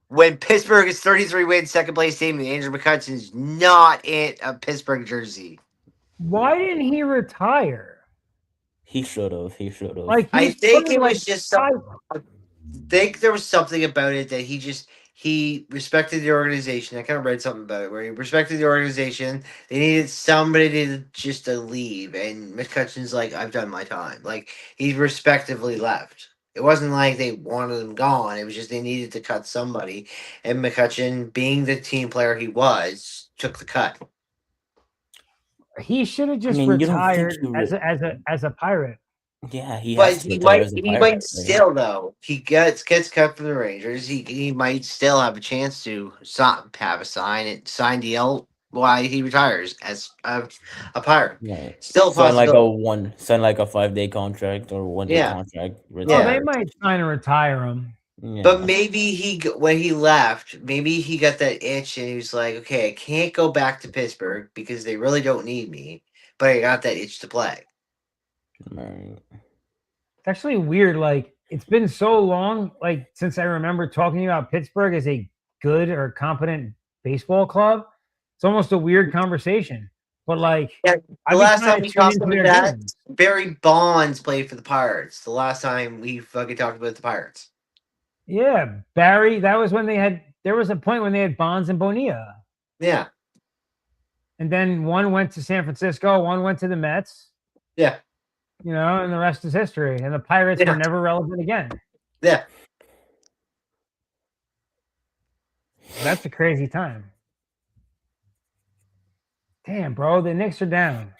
when Pittsburgh is 33 wins, second place team, and Andrew McCutcheon's not in a Pittsburgh jersey. Why didn't he retire? He should have. He should have. Like, I think it was just I think there was something about it that he respected the organization. I kind of read something about it where he respected the organization. They needed somebody to leave, and McCutcheon's like, I've done my time. Like, he respectively left. It wasn't like they wanted him gone. It was just they needed to cut somebody, and McCutcheon, being the team player he was, took the cut. He should have just you don't think retired he as a pirate. Yeah, he But has to retire as a he Pirate, might right? still though. He gets cut from the Rangers. He might still have a chance to have a sign deal while he retires as a Pirate. Yeah, Still a possibility. sign like a 5-day contract or 1 day Yeah, contract, Oh, they yeah. retire. might sign and retire him. But Yeah, maybe when he left, maybe he got that itch and he was like, okay, I can't go back to Pittsburgh because they really don't need me, but I got that itch to play. right. It's actually weird. Like it's been so long, like since I remember talking about Pittsburgh as a good or competent baseball club. It's almost a weird conversation. But like Yeah, the I've been last trying time to we tune talked into about their that, games. Barry Bonds played for the Pirates. The last time we fucking talked about the Pirates. Yeah, Barry. That was when they had. There was a point when they had Bonds and Bonilla, Yeah, and then one went to San Francisco, one went to the Mets. yeah, And the rest is history. And the Pirates were yeah, never relevant again. yeah. That's a crazy time. Damn, bro, the Knicks are down.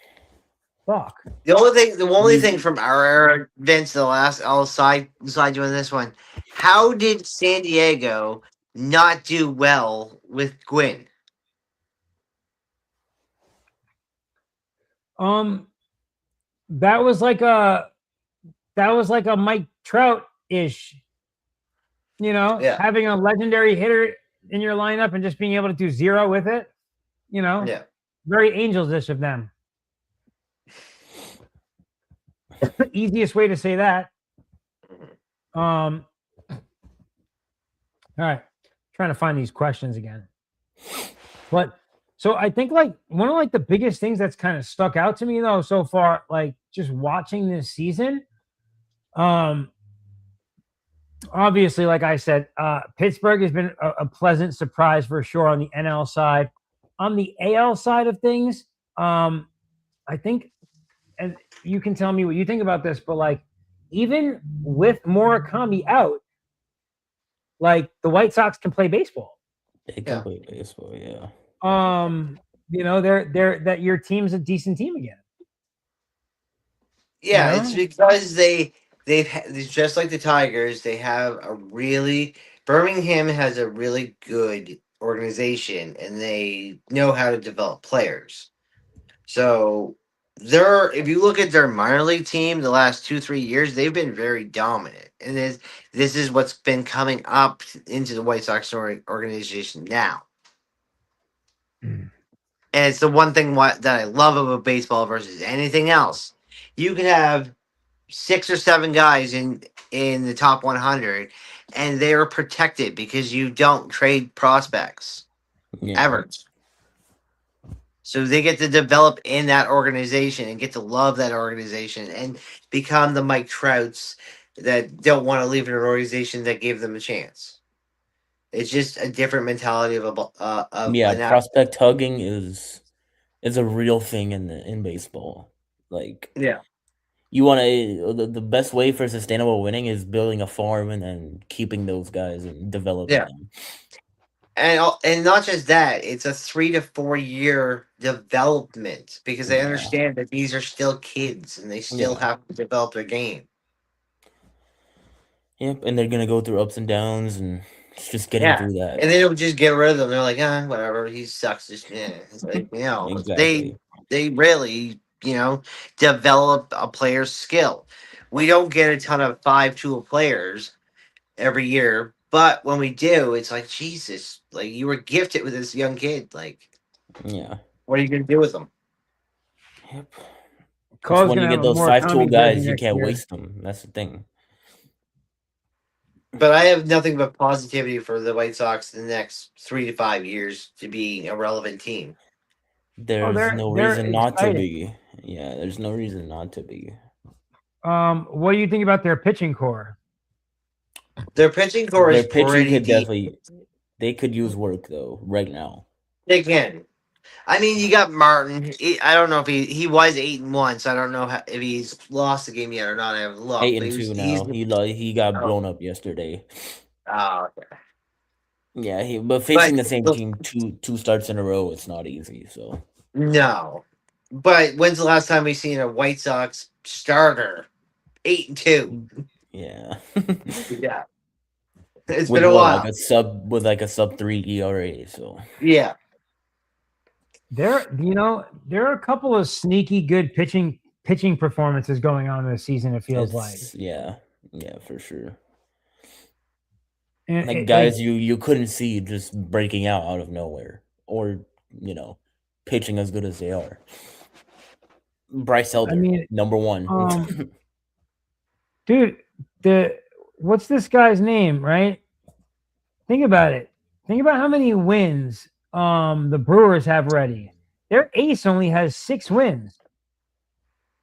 Fuck. The only thing from our era, Vince, the last, I'll side you on this one. How did San Diego not do well with Gwynn? Um, that was like a Mike Trout ish. Yeah, Having a legendary hitter in your lineup and just being able to do zero with it. yeah. Very Angels ish of them. Easiest way to say that. All right, trying to find these questions again. But so I think like one of like the biggest things that's kind of stuck out to me though so far, like just watching this season, obviously, like I said, Pittsburgh has been a pleasant surprise for sure on the NL side. On the AL side of things, I think, and you can tell me what you think about this, but like even with Murakami out, like the White Sox can play baseball. They can Yeah. play baseball, yeah. They're that your team's a decent team again. Yeah, You it's know? because just like the Tigers, they have a really Birmingham has a really good organization and they know how to develop players. So if you look at their minor league team the last 2-3 years, they've been very dominant. And this is what's been coming up into the White Sox organization now. Mm. And it's the one thing that I love about baseball versus anything else. You can have 6 or 7 guys in the top 100, and they're protected because you don't trade prospects Yeah. ever. So they get to develop in that organization and get to love that organization and become the Mike Trouts that don't want to leave an organization that gave them a chance. It's just a different mentality of Yeah, an athlete. prospect hugging is a real thing in baseball. Like Yeah. you want to the best way for sustainable winning is building a farm and then keeping those guys and developing Yeah. them. And not just that, it's a 3 to 4 year development because they Yeah. understand that these are still kids and they still Yeah. have to develop their game. Yep, and they're gonna go through ups and downs and it's just getting Yeah, through that. and they don't just get rid of them. They're like, whatever, he sucks. Just it's like Exactly. they really develop a player's skill. We don't get a ton of 5 tool players every year, but when we do, it's like Jesus, like you were gifted with this young kid. Like, Yeah. what are you gonna do with them? Yep. Because Cole's when gonna you have get a those 5-tool Murakami jersey guys, you next can't year. waste them. That's the thing. But I have nothing but positivity for the White Sox in the next 3 to 5 years to be a relevant team. There's no they're reason not to exciting. be. Yeah, there's no reason not to be. What do you think about their pitching core? Their pitching core is Their pitching pretty could deep. definitely they could use work though right now. Again, I mean, you got Martin. I don't know if he was 8-1, so I don't know if he's lost the game yet or not. I haven't looked. Eight But and two he's now. He got oh, blown up yesterday. okay. Yeah, but But facing the same team two starts in a row, it's not easy. So no. But when's the last time we seen a White Sox starter 8-2. Yeah. Yeah, it's with been a what like while. a sub 3 ERA. So Yeah, There are a couple of sneaky good pitching performances going on this season. It feels like, it's yeah, for sure. and Like like guys you couldn't see just breaking out of nowhere or you know pitching as good as they are. Bryce I Elder, mean, number one. um, dude, the what's this guy's name? Right? Think about it. Think about how many wins the Brewers have already. Their ace only has 6 wins.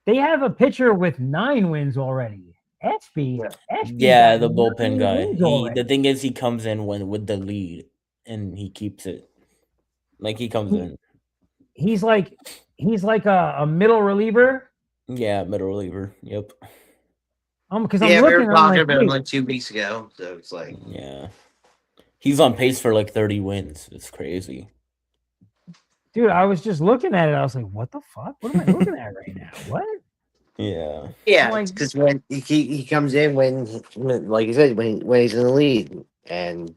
They have a pitcher with 9 wins already. Ashby, yeah, Ashby's Yeah, got the bullpen 9 wins guy. He the already. thing is he comes in when with the lead and he keeps it. Like he comes He, in. he's like a middle reliever. Yeah, middle reliever. Yep. Because I'm yeah. We were looking, I'm talking like, about him wait, like 2 weeks ago, so it's like, Yeah. He's on pace for like 30 wins. It's crazy. dude, I was just looking at it. I was like, what the fuck? What am I looking at right now? What? Yeah. I'm yeah, like, because when he comes in like you said, when he's in the lead, and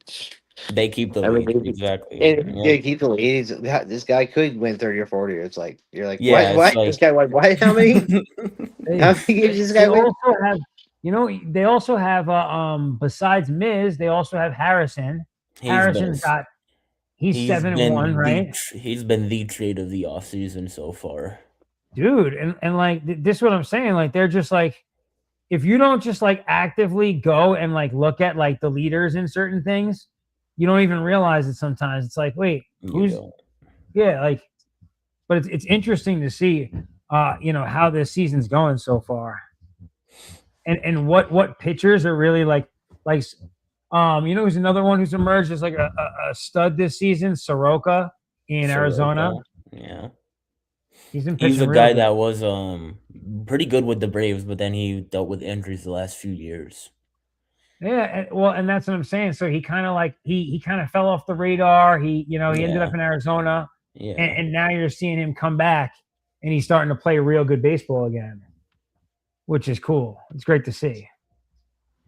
They keep the I mean, lead. Exactly. yeah, Yep. keep the lead. This guy could win 30 or 40. It's like you're like, what? Yeah, it's What? like This guy won what? How many? they, How many games does this they guy win? also have, they also have, besides Miz, they also have Harrison. he's been Harrison's got, he's he's 7-1, been right? he's been the trade of the offseason so far. Dude, and like this is what I'm saying. Like they're just like, if you don't just like actively go and like look at like the leaders in certain things, you don't even realize it sometimes. It's like, wait, You who's don't. yeah, like, but it's interesting to see how this season's going so far. And what pitchers are really like who's another one who's emerged as like a stud this season, Soroka in Arizona. Soroka. Yeah. He's been He's pitching a real guy good. that was pretty good with the Braves, but then he dealt with injuries the last few years. Yeah, and that's what I'm saying. So he kind of like he kind of fell off the radar. He ended Yeah. up in Arizona, Yeah. and now you're seeing him come back, and he's starting to play real good baseball again, which is cool. It's great to see.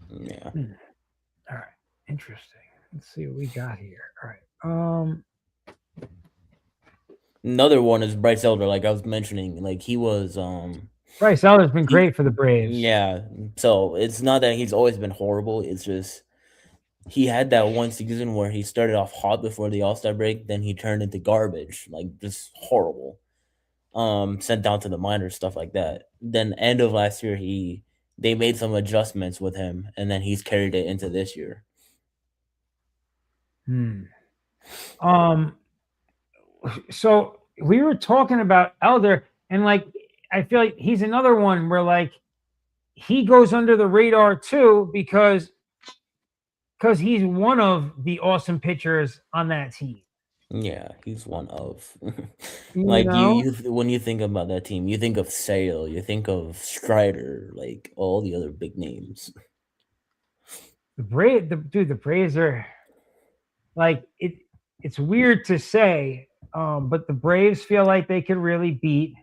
Yeah. All right, interesting. Let's see what we got here. All right, Another one is Bryce Elder, like I was mentioning. Like he was Bryce Elder's been he great for the Braves. yeah. So it's not that he's always been horrible, it's just he had that one season where he started off hot before the All-Star break, then he turned into garbage, like just horrible. Sent down to the minors, stuff like that. Then end of last year, they made some adjustments with him, and then he's carried it into this year. Um, so we were talking about Elder, and like I feel like he's another one where like he goes under the radar too because he's one of the awesome pitchers on that team. Yeah, he's one of. You like know, when you think about that team, you think of Sale, you think of Strider, like all the other big names. the Braves are like it. It's weird to say, but the Braves feel like they could really beat.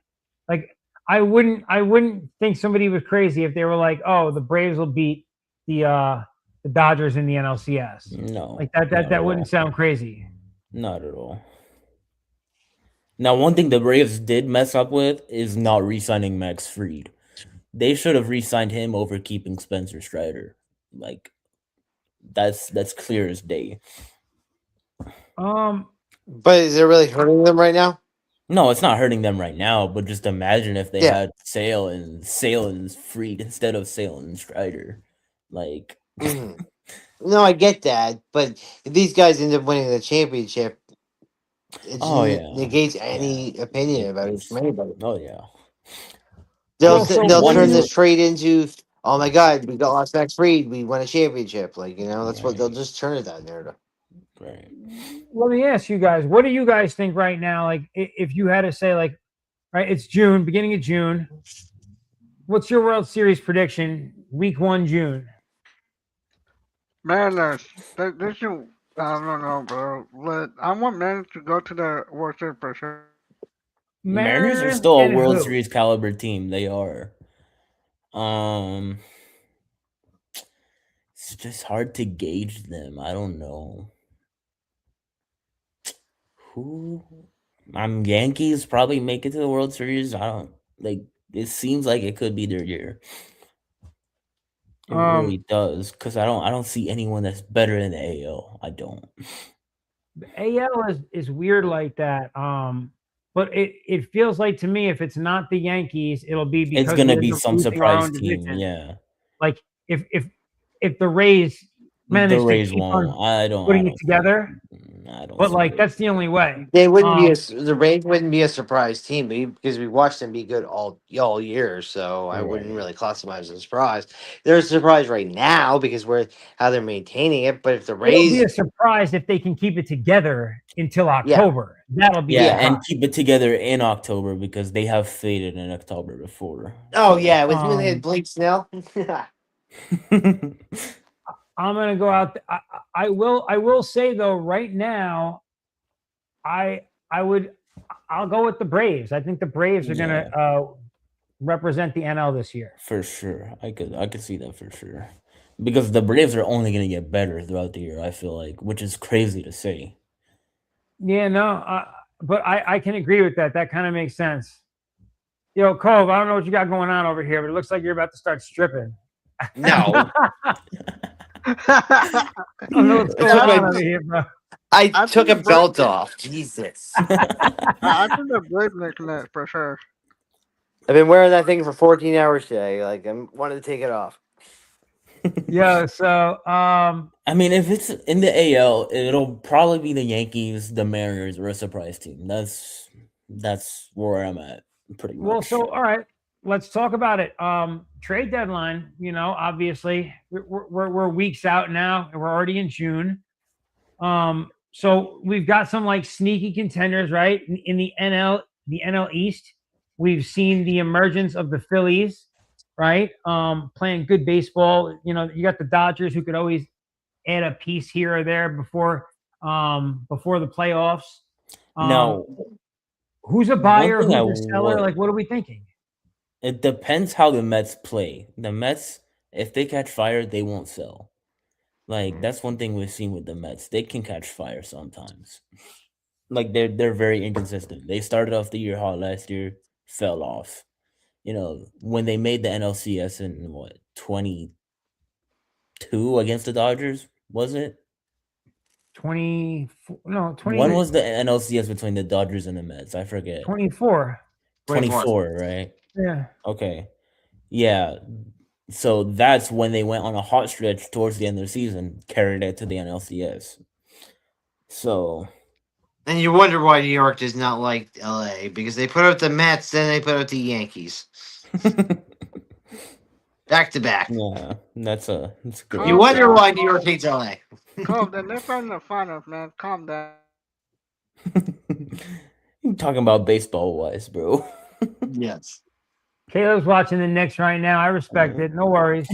Like I wouldn't think somebody was crazy if they were like, oh, the Braves will beat the Dodgers in the NLCS. No, Like that not at wouldn't all. sound crazy. Not at all. Now, one thing the Braves did mess up with is not re-signing Max Fried. They should have re-signed him over keeping Spencer Strider. Like that's clear as day. Um, But is it really hurting them right now? No, it's not hurting them right now, but just imagine if they Yeah. had Sale and Freed instead of Sale and Strider. Like Mhm. No, I get that, but if these guys end up winning the championship, it oh yeah. negates Yeah. any opinion about it from anybody. Oh yeah. They'll so they'll what do turn you? this trade into, oh my god, we got lost Max Fried, we won a championship. Like, that's what they'll Right. just turn it that narrative. Right. Let me ask you guys, what do you guys think right now? Like, if you had to say, like, right, it's June, beginning of June. What's your World Series prediction? Week 1, June. Mariners. This is, I don't know, bro. But I want Mariners to go to the World Series for sure. Mariners are Mariners still a and World who? Series caliber team. They are. Um, it's just hard to gauge them. I don't know who. Yankees probably make it to the World Series. I don't like. It seems like it could be their year. It Um, really does, because I don't see anyone that's better in the AL. I don't. AL is weird like that. But it feels like to me if it's not the Yankees, it'll be It's because we gonna end be up some losing our surprise own team. division. Yeah, Like if the Rays the manage to Rays keep on won't. I don't. I putting it don't see. together, I don't but see like it. that's the only way. They wouldn't be Um, the Rays wouldn't be a surprise team because we watched them be good all year. So I wouldn't Right. really classify it as a surprise. They're a surprise right now because we're how they're maintaining it. But if the it'll be Rays, a surprise if they can keep it together until yeah, October. That'll be a Yeah, yeah, surprise. and keep it together in October because they have faded in October before. oh So yeah, with when they had Um, Blake Snell, I'm gonna go out. I will say though, right now, I would. I'll go with the Braves. I think the Braves are gonna yeah, represent the NL this year. for sure. I could see that for sure. Because the Braves are only gonna get better throughout the year, I feel like, which is crazy to say. Yeah, no, but I can agree with that. That kind of makes sense. Yo, Cove, I don't know what you got going on over here, but it looks like you're about to start stripping. no, I don't know what's I going took on my over here, bro. I I took think a the Braves. belt off. Jesus, I think the Braves making it for sure. I've been wearing that thing for 14 hours today. Like I wanted to take it off. Yeah, so I mean, if it's in the AL, it'll probably be the Yankees, the Mariners, or a surprise team. That's where I'm at, pretty well, much. so all right, let's talk about it. Trade deadline. Obviously we're weeks out now, and we're already in June. So we've got some like sneaky contenders, right? In the NL East, we've seen the emergence of the Phillies, right? Playing good baseball. You got the Dodgers who could always add a piece here or there before the playoffs. Um, Now, who's a one buyer? thing I Who's a seller? would Like, what are we thinking? it depends how the Mets play. The Mets, if they catch fire, they won't sell. Like that's one thing we've seen with the Mets. They can catch fire sometimes. Like they're very inconsistent. They started off the year hot last year, fell off. When they made the NLCS in what 22 against the Dodgers, was it? 20, no, When 20, was the NLCS between the Dodgers and the Mets? I forget. 24. 24. 24, right? Yeah. Okay. Yeah. So that's when they went on a hot stretch towards the end of the season, carried it to the NLCS. So And you wonder why New York does not like LA because they put out the Mets, then they put out the Yankees back to back. yeah, that's a good You Calm answer. wonder down, why New Cole. York hates LA. Cole, they're never in the finals, man. Calm down. You talking about baseball wise, bro. Yes. Caleb's watching the Knicks right now. I respect it. No worries.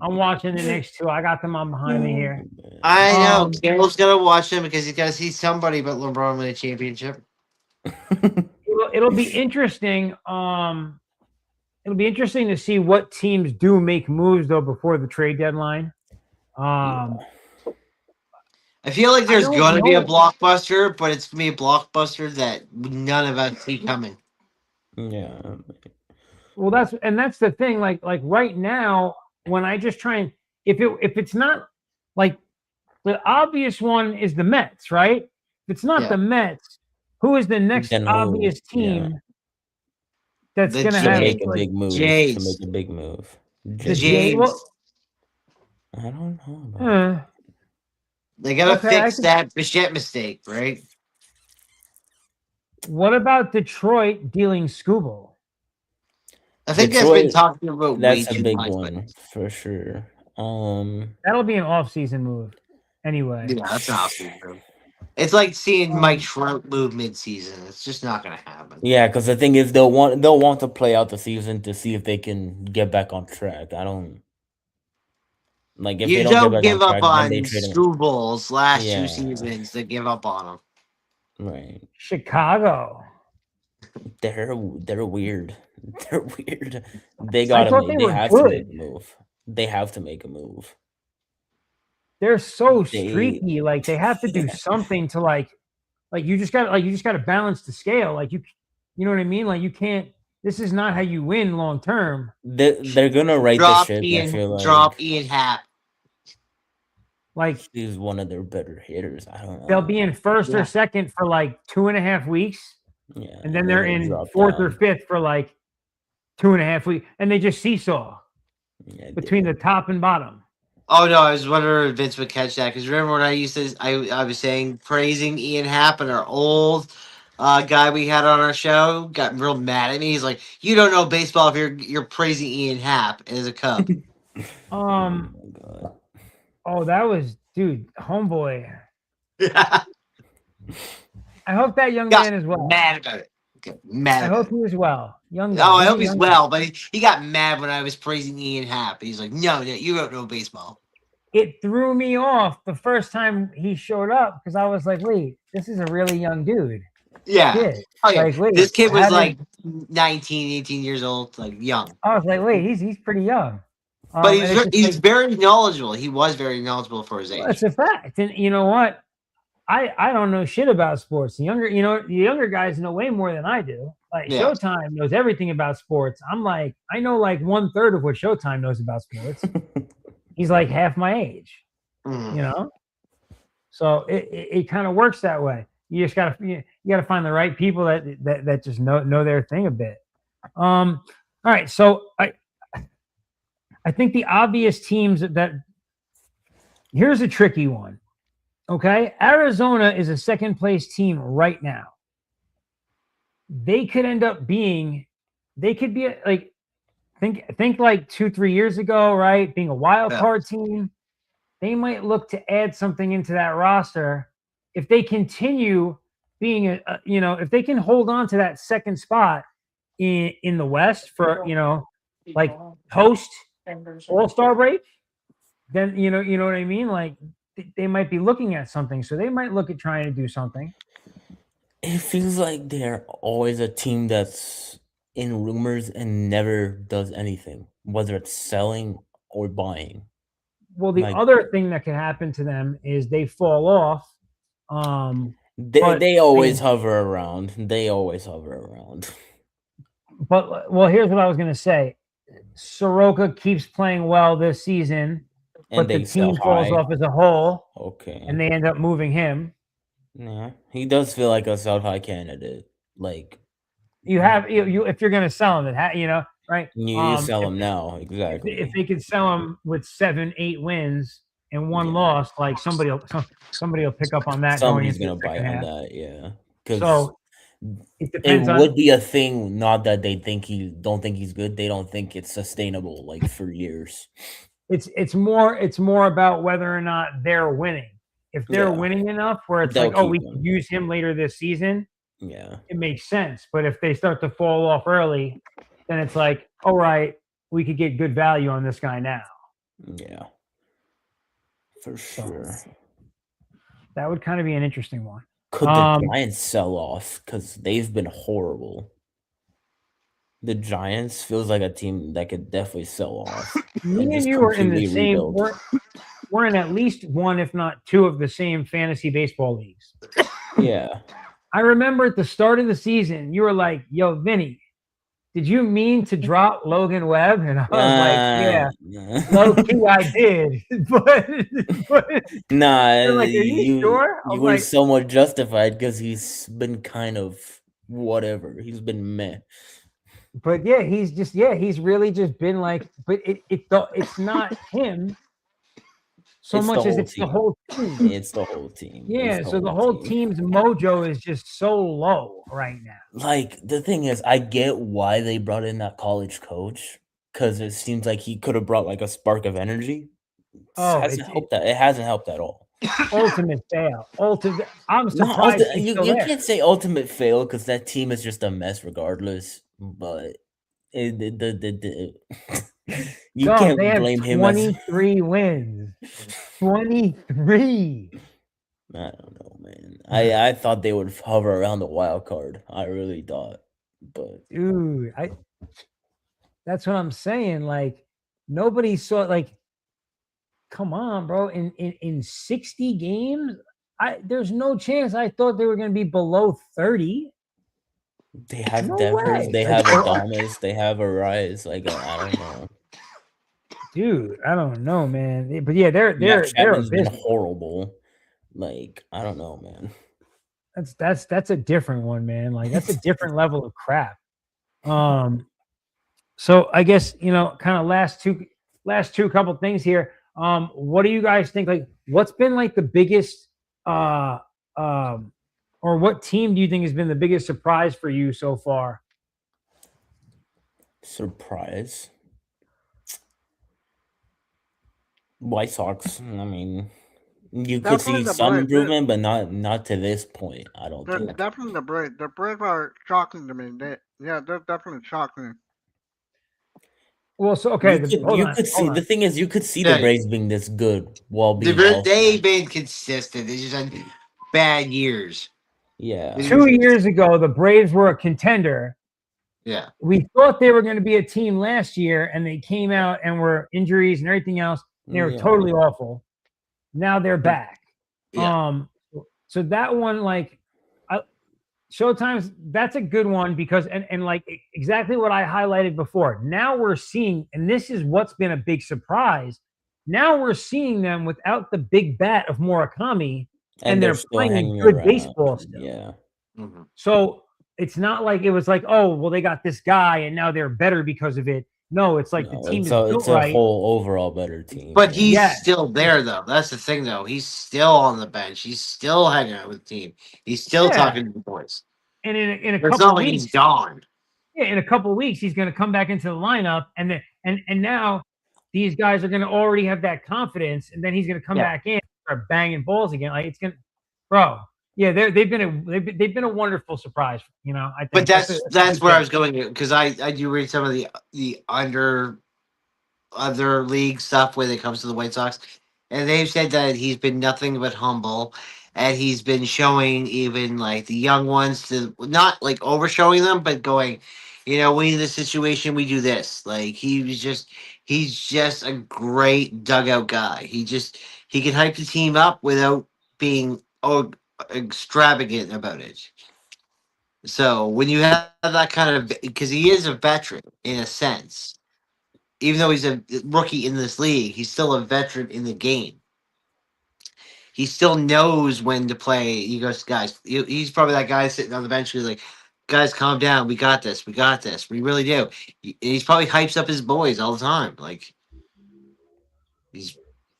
I'm watching the Knicks too. I got them on behind me here. I know. Um, Caleb's gonna watch them because he's gotta see somebody but LeBron win a championship. it'll be interesting. It'll be interesting to see what teams do make moves though before the trade deadline. Um, I feel like I there's don't gonna be a know. blockbuster, but it's gonna be a blockbuster that none of us see coming. Yeah. Well, that's the thing. Like right now, when I just try and if it's not like the obvious one is the Mets, right? If it's not Yeah. the Mets, who is the next Then who? obvious Yeah. team that's The gonna To have make a like big move. To make Jays. a big move. the Jays. J? Well, Jays. I don't know about that. uh, They gotta okay. fix that Bichette mistake, right? What about Detroit dealing Scooble? I think that's been Detroit, talked about way that's a too big much, but one for sure. That'll be an off-season move, anyway. yeah, that's an awesome move. It's like seeing Mike Um, Trout move mid-season. It's just not gonna happen. Yeah, because the thing is, they'll want to play out the season to see if they can get back on track. I don't like if they You don't get don't back on give up track, then they on trade them. Screw Balls last two Yeah, seasons to give up on them. right. Chicago. They're weird. They're weird. They I gotta thought make. they They were have to make good. a move. They have to make a move. They're so They streaky. Like they have to do something to like you just got to balance the scale. Like you know what I mean? Like you can't. This is not how you win long term. they're gonna right the ship. I feel Drop like Ian Happ. Like he's one of their better hitters. I don't they'll know. be in first Yeah. or second for like 2.5 weeks, Yeah, and then they're they'll in drop fourth or down. fifth for like 2.5 weeks, and they just seesaw Yeah, between the top and bottom. Oh no, I was wondering if Vince would catch that because remember when I used to, I was saying praising Ian Happ and our old guy we had on our show got real mad at me. He's like, "You don't know baseball if you're praising Ian Happ as a Cub." Oh my god. Oh, that was dude, homeboy. Got I hope that young man is well. mad about it. Got mad I about hope it. he is well. Young guy. Oh, I He's a hope he's young well, but he got mad when I was praising Ian Happ. He's like, "No, you don't know baseball." It threw me off the first time he showed up because I was like, wait, this is a really young dude. Yeah. Kid. Oh yeah. Like, wait, This kid was how did- like 19, 18 years old, like young. I was like, wait, he's pretty young. But And it's just he's like, very knowledgeable. He was very knowledgeable for his age. it's a fact. And you know what? I don't know shit about sports. The younger guys know way more than I do. Like Yeah. Showtime knows everything about sports. I'm like, I know like 1/3 of what Showtime knows about sports. He's like half my age, Mhm. you know? So it kind of works that way. You just you gotta find the right people that just know their thing a bit. All right. So I think the obvious teams that here's a tricky one. Okay. Arizona is a second place team right now. They could end up being, they could be like, think like 2-3 years ago, right? Being a wild card team. They might look to add something into that roster if they continue being if they can hold on to that second spot in the West for like post All-Star break, then you know what I mean. Like they might be looking at something, so they might look at trying to do something. It feels like they're always a team that's in rumors and never does anything, whether it's selling or buying. Well, the Like- other thing that can happen to them is they fall off. They always hover around. They always hover around. But well, here's what I was gonna say. Soroka keeps playing well this season, And but the they sell team falls high. off as a whole, Okay. and they end up moving him. Yeah, he does feel like a sell high candidate. Like You have you if you're gonna sell him, right? you sell him now, exactly. If they could sell him with 7-8 wins and one Yeah. loss, like somebody will pick up on that. Somebody's going gonna into the buy second on half. that, yeah. Because So it it depends on. would be a thing. Not that they don't think he's good. They don't think it's sustainable, like for years. It's more about whether or not they're winning. If they're Yeah. winning enough, where it's They'll like, oh, keep we him. could use him later this season, Yeah, it makes sense. But if they start to fall off early, then it's like, all right, we could get good value on this guy now. yeah, for sure. That would kind of be an interesting one. Could the Giants sell off because they've been horrible? The Giants feels like a team that could definitely sell off. Me and just you are in the completely same. rebuild. We're in at least one, if not two, of the same fantasy baseball leagues. Yeah, I remember at the start of the season, you were like, "Yo, Vinny, did you mean to drop Logan Webb?" And I was like, "Yeah, low key, I did." but Nah, you're like, "Are you sure?" You I'm were like, somewhat justified because he's been kind of whatever. He's been meh. but yeah, he's really just been like, but it's not him so It's the much as whole it's the team. whole team. It's the whole team. Yeah, It's so the whole team's mojo is just so low right now. Like the thing is, I get why they brought in that college coach because it seems like he could have brought like a spark of energy. It hasn't helped at all. Ultimate fail. I'm No, surprised you can't say ultimate fail because that team is just a mess regardless. But you can't they have blame him. 23 wins. 23. I don't know, man. I thought they would hover around the wild card. I really thought. But dude, that's what I'm saying. Like nobody saw like come on, bro. In 60 games, there's no chance I thought they were gonna be below 30. they have No Devers, way. they Like have Adamas, they have a Rise. Like I don't know. dude, I don't know, man. But yeah, they're Matt they're Chapman's been abysmal. horrible. Like I don't know, man. That's a different one, man. Like that's a different level of crap. Um, so I guess kind of last two couple things here. What do you guys think? Like, what's been like the biggest, uh, um, or what team do you think has been the biggest surprise for you so far? Surprise. White Sox. I mean, you could Definitely see the some Braves. improvement, but not to this point. I don't They're think. definitely the Braves. The Braves are shocking to me. They're definitely shocking. Well, so okay, You could see hold the on. thing is you could see the Yeah, Braves being this good while being healthy. they've been consistent. They just had bad years. Yeah. 2 years ago, the Braves were a contender. Yeah. We thought they were going to be a team last year, and they came out and were injuries and everything else. They were Yeah. totally awful. Now they're back. Yeah. So that one, like, Showtime's that's a good one because and like exactly what I highlighted before. Now we're seeing, and this is what's been a big surprise. Now we're seeing them without the big bat of Murakami, and And they're they're still playing hanging good around. baseball still. Yeah. Mhm. So it's not like it was like, oh, well, they got this guy and now they're better because of it. No, it's like the No, team is built it's a right. whole overall better team. But Yeah. he's Yeah. still there, though. That's the thing, though. He's still on the bench. He's still hanging out with the team. He's still Yeah. talking to the boys. And in a It's couple not like he's weeks, gone. yeah, in a couple weeks, he's going to come back into the lineup, and now these guys are going to already have that confidence, and then he's going to come Yeah. back in, and start banging balls again. Like it's going, to bro. Yeah, they've been a wonderful surprise. I think But that's that's good where I take. was going because I do read some of the under other league stuff when it comes to the White Sox, and they've said that he's been nothing but humble, and he's been showing even like the young ones to not like overshowing them, but going, we in this situation we do this. Like he's just a great dugout guy. He can hype the team up without being extravagant about it. So when you have that kind of because he is a veteran in a sense even though he's a rookie in this league, he's still a veteran in the game. He still knows when to play. He goes, guys, he's probably that guy sitting on the bench who's like, guys, calm down. We got this. We got this. We really do. He's probably hypes up his boys all the time. He's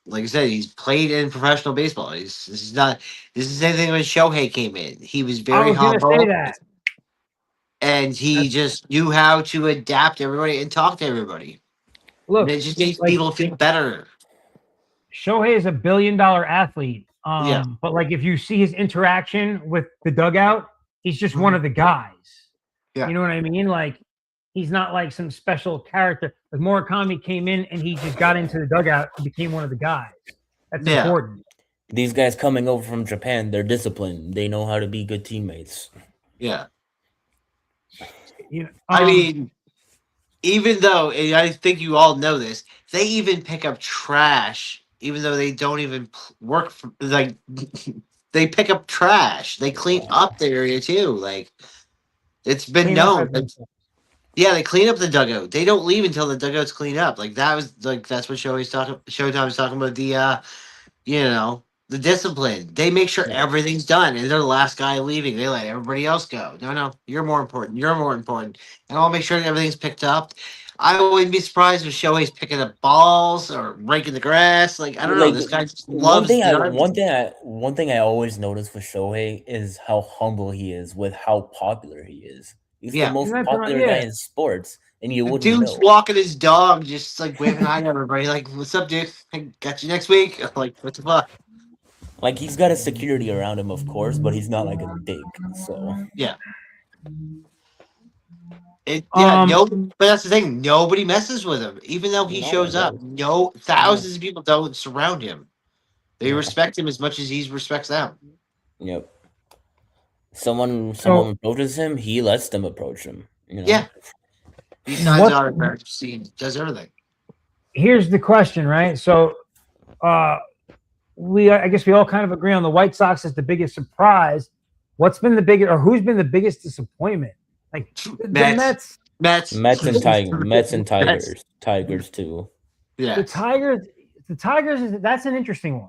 like I said, he's played in professional baseball. This is the same thing when Shohei came in. He was I very was going to say humble that. and he That's, just knew how to adapt to everybody and talk to everybody. And look, it just makes like people feel better. Shohei is $1 billion athlete. Yeah. But like if you see his interaction with the dugout, he's just one of the guys. Yeah. You know what I mean? Like he's not like some special character. Like Murakami came in and he just got into the dugout and became one of the guys. That's Yeah. important. These guys coming over from Japan, they're disciplined. They know how to be good teammates. Yeah. You know, I mean, even though, and I think you all know this, they even pick up trash, even though they don't even work for, like, they pick up trash. They clean up the area too. Like, it's been clean up known. after himself. Yeah, they clean up the dugout. They don't leave until the dugout's cleaned up. Like, that's what Showtime was talking about the discipline. They make sure Yeah. everything's done, and they're the last guy leaving. They let everybody else go. No, you're more important. You're more important, and I'll make sure that everything's picked up. I wouldn't be surprised if Shohei's picking up balls or raking the grass. Like I don't know, Like this guy just loves the art. one thing I always notice with Shohei is how humble he is with how popular he is. He's the Yeah, most That's right, popular guy yeah. in sports, and you the wouldn't dude's know. walking his dog, just like waving hi to everybody. Like, what's up, dude? I got you next week. Like, what the fuck? Like he's got a security around him, of course, but he's not like a dick. So Yeah. Um, No, but that's the thing. Nobody messes with him, even though he no one shows up. does. No, thousands of people don't surround him. They Yeah. respect him as much as he respects them. Yep. Someone So approaches him, he lets them approach him. Yeah. He signs what? autographs. He does everything. Here's the question, right? So uh, I guess we all kind of agree on the White Sox as the biggest surprise. What's been the biggest, or who's been the biggest disappointment? Like the Mets, Mets. Mets and Mets. Tigers too. Yeah. the Tigers that's an interesting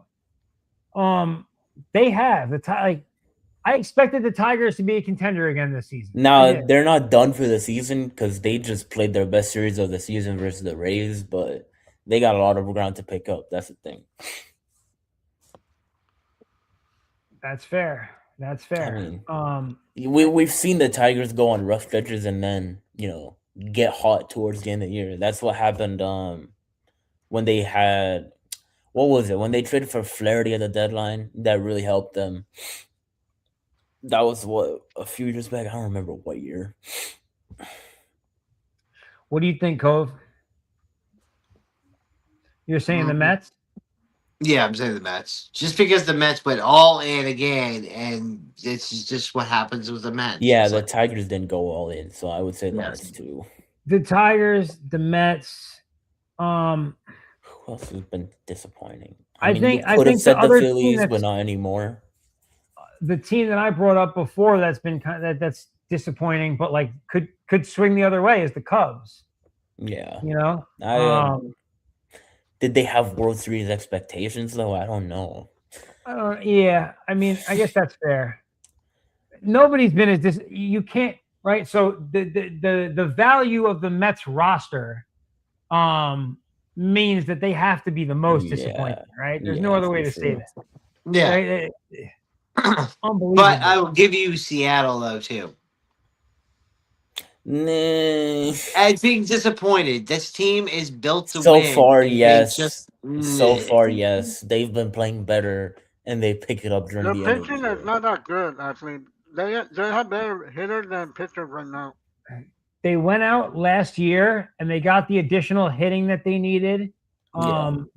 one. They have like I expected the Tigers to be a contender again this season. Now they're not done for the season because they just played their best series of the season versus the Rays, but they got a lot of ground to pick up. That's the thing. That's fair. That's fair. I mean, we've seen the Tigers go on rough stretches and then get hot towards the end of the year. That's what happened. When they had what was it? When they traded for Flaherty at the deadline, that really helped them. That was what, a few years back. I don't remember what year. What do you think, Cove? You're saying the Mets? Yeah, I'm saying the Mets. Just because the Mets went all in again, and it's just what happens with the Mets. Yeah, It's the like, Tigers didn't go all in, so I would say the Mets too. The Tigers, the Mets. Who else has been disappointing? I mean, think you could have said the other Phillies, but not anymore. The team that I brought up before that's been that's disappointing, but like could swing the other way is the Cubs. Yeah, Did they have World Series expectations though? I don't know. Yeah, I mean, I guess that's fair. Nobody's been as you can't, right? So the value of the Mets roster means that they have to be the most disappointing, right? There's no other way to say that. Yeah. Right? Unbelievable. But I will give you Seattle though too. Nah. As being disappointed, this team is built to so win. Far, yes. So far, yes. They've been playing better, and they pick it up during the end of the year. Their pitching is not that good, actually. They have better hitters than pitchers right now. They went out last year, and they got the additional hitting that they needed.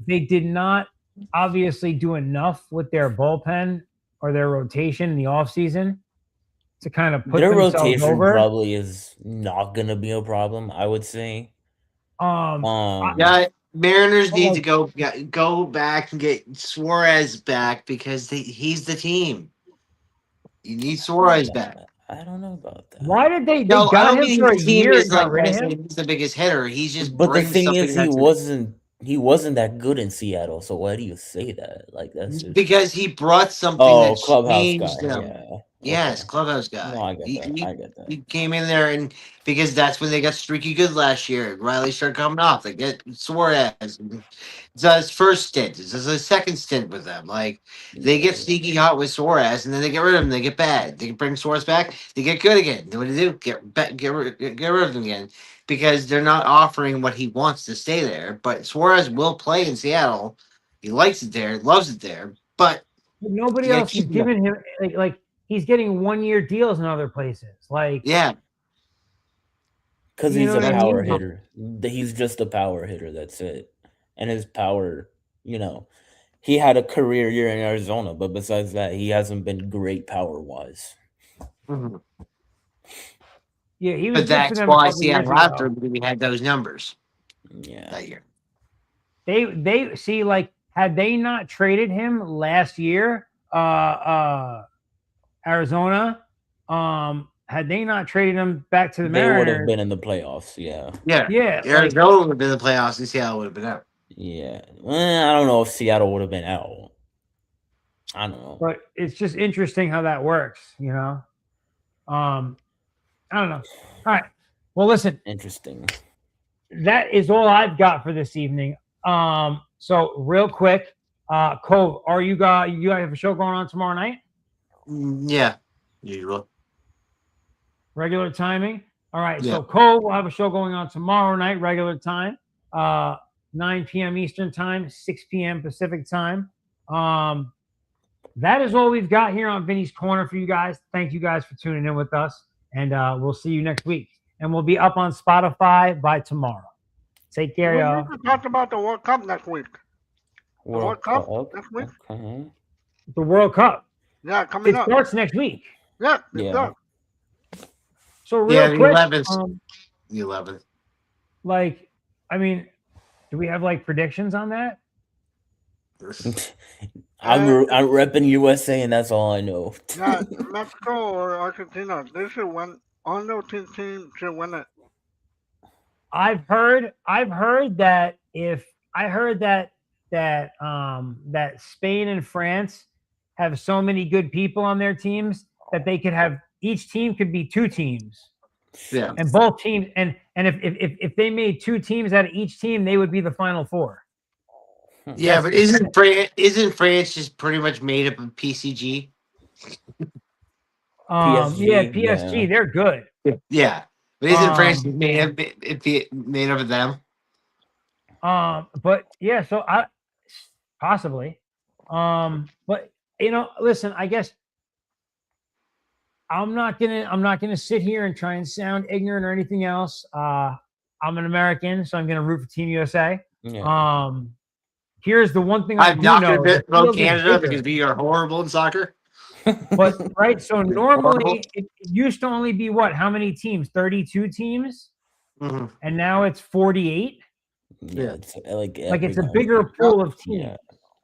They did not obviously do enough with their bullpen or their rotation in the offseason to kind of put their themselves rotation over. Probably is not going to be a problem, I would say. Mariners need to go back and get Suarez back because he's the team. You need Suarez back. I don't know about that. Why did they got him for a year and got rid of him? He's the biggest hitter. He's just. But the thing is, he wasn't that good in Seattle. So why do you say that? Like that's just... because he brought something. Oh, clubhouse guy. Yeah. Yes, clubhouse guy. No, I get that. I get that. He came in there and because that's when they got streaky good last year. Riley started coming off. They get Suarez. It's his first stint. This is his second stint with them. Like they get sneaky hot with Suarez, and then they get rid of him. They get bad. They bring Suarez back. They get good again. What do they do? Get rid of him again because they're not offering what he wants to stay there. But Suarez will play in Seattle. He likes it there. Loves it there. But nobody else is giving him like. He's getting 1-year deals in other places. Like, yeah. Because he's a power hitter. He's just a power hitter. That's it. And his power, he had a career year in Arizona, but besides that, he hasn't been great power-wise. Mm-hmm. Yeah, he was. But that's why Seattle after we had those numbers. Yeah, that year. They see, like, had they not traded him last year, Arizona, had they not traded him back to the Mariners, they would have been in the playoffs. Yeah. Arizona would have been in the playoffs, and Seattle would have been out. Yeah, I don't know if Seattle would have been out. I don't know, but it's just interesting how that works. I don't know. All right. Well, listen. Interesting. That is all I've got for this evening. So real quick, Cove, you guys have a show going on tomorrow night? Yeah, usual. Regular timing. All right. Yeah. So Cole will have a show going on tomorrow night, regular time, 9 p.m. Eastern time, 6 p.m. Pacific time. That is all we've got here on Vinny's Corner for you guys. Thank you guys for tuning in with us, and we'll see you next week. And we'll be up on Spotify by tomorrow. Take care, y'all. We need to talk about the World Cup next week. World Cup next week? The World Cup. Yeah, coming up. It starts next week. Yeah, it Yeah. does. So real Yeah, the quick, 11th. The 11th. like, I mean, do we have like predictions on that? I'm And I'm repping USA, and that's all I know. yeah, Mexico or Argentina, they should win. All those two teams should win it. I've heard that that Spain and France have so many good people on their teams that they could have each team could be two teams. Yeah. And both teams and if they made two teams out of each team, they would be the final four. Yeah, but isn't France just pretty much made up of PCG? Yeah, PSG, PSG, yeah. they're good. Yeah, but isn't France Um, made up of them? But yeah, so I possibly. But listen, I guess I'm not gonna sit here and try and sound ignorant or anything else. I'm an American, so I'm gonna root for Team USA. Yeah. Here's the one thing I I'm do not know: going to the vote field is Canada bigger. because we are horrible in soccer. But right, so Horrible. normally it used to only be what? How many teams? 32 teams, Mhm. and now it's 48. Yeah, it's like Like it's a every bigger country. pool of teams.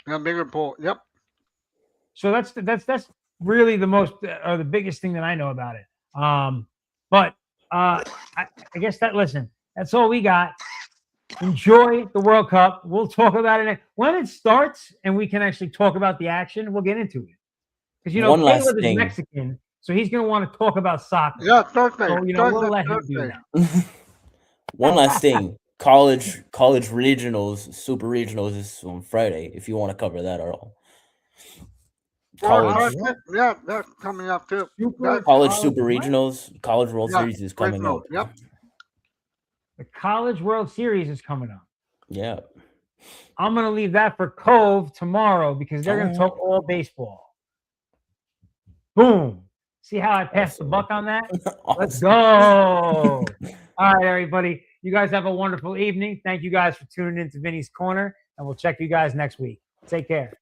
Yeah. A bigger pool. Yep. So that's really the most or the biggest thing that I know about it. But I guess that's all we got. Enjoy the World Cup. We'll talk about it when it starts, and we can actually talk about the action. We'll get into it because One last Caleb is thing. Mexican, so he's going to want to talk about soccer. Yeah, Thursday. So we'll let him do that. One last thing. College regionals, super regionals is on Friday. If you want to cover that at all. College Yeah, that's coming up too. college super what? regionals, college World Yeah, Series is coming regional, up. yep. The College World Series is coming up. Yeah. I'm going to leave that for Cove tomorrow because they're going to talk all baseball. Boom. See how I passed the buck on that? Let's go. All right, everybody. You guys have a wonderful evening. Thank you guys for tuning in to Vinny's Corner, and we'll check you guys next week. Take care.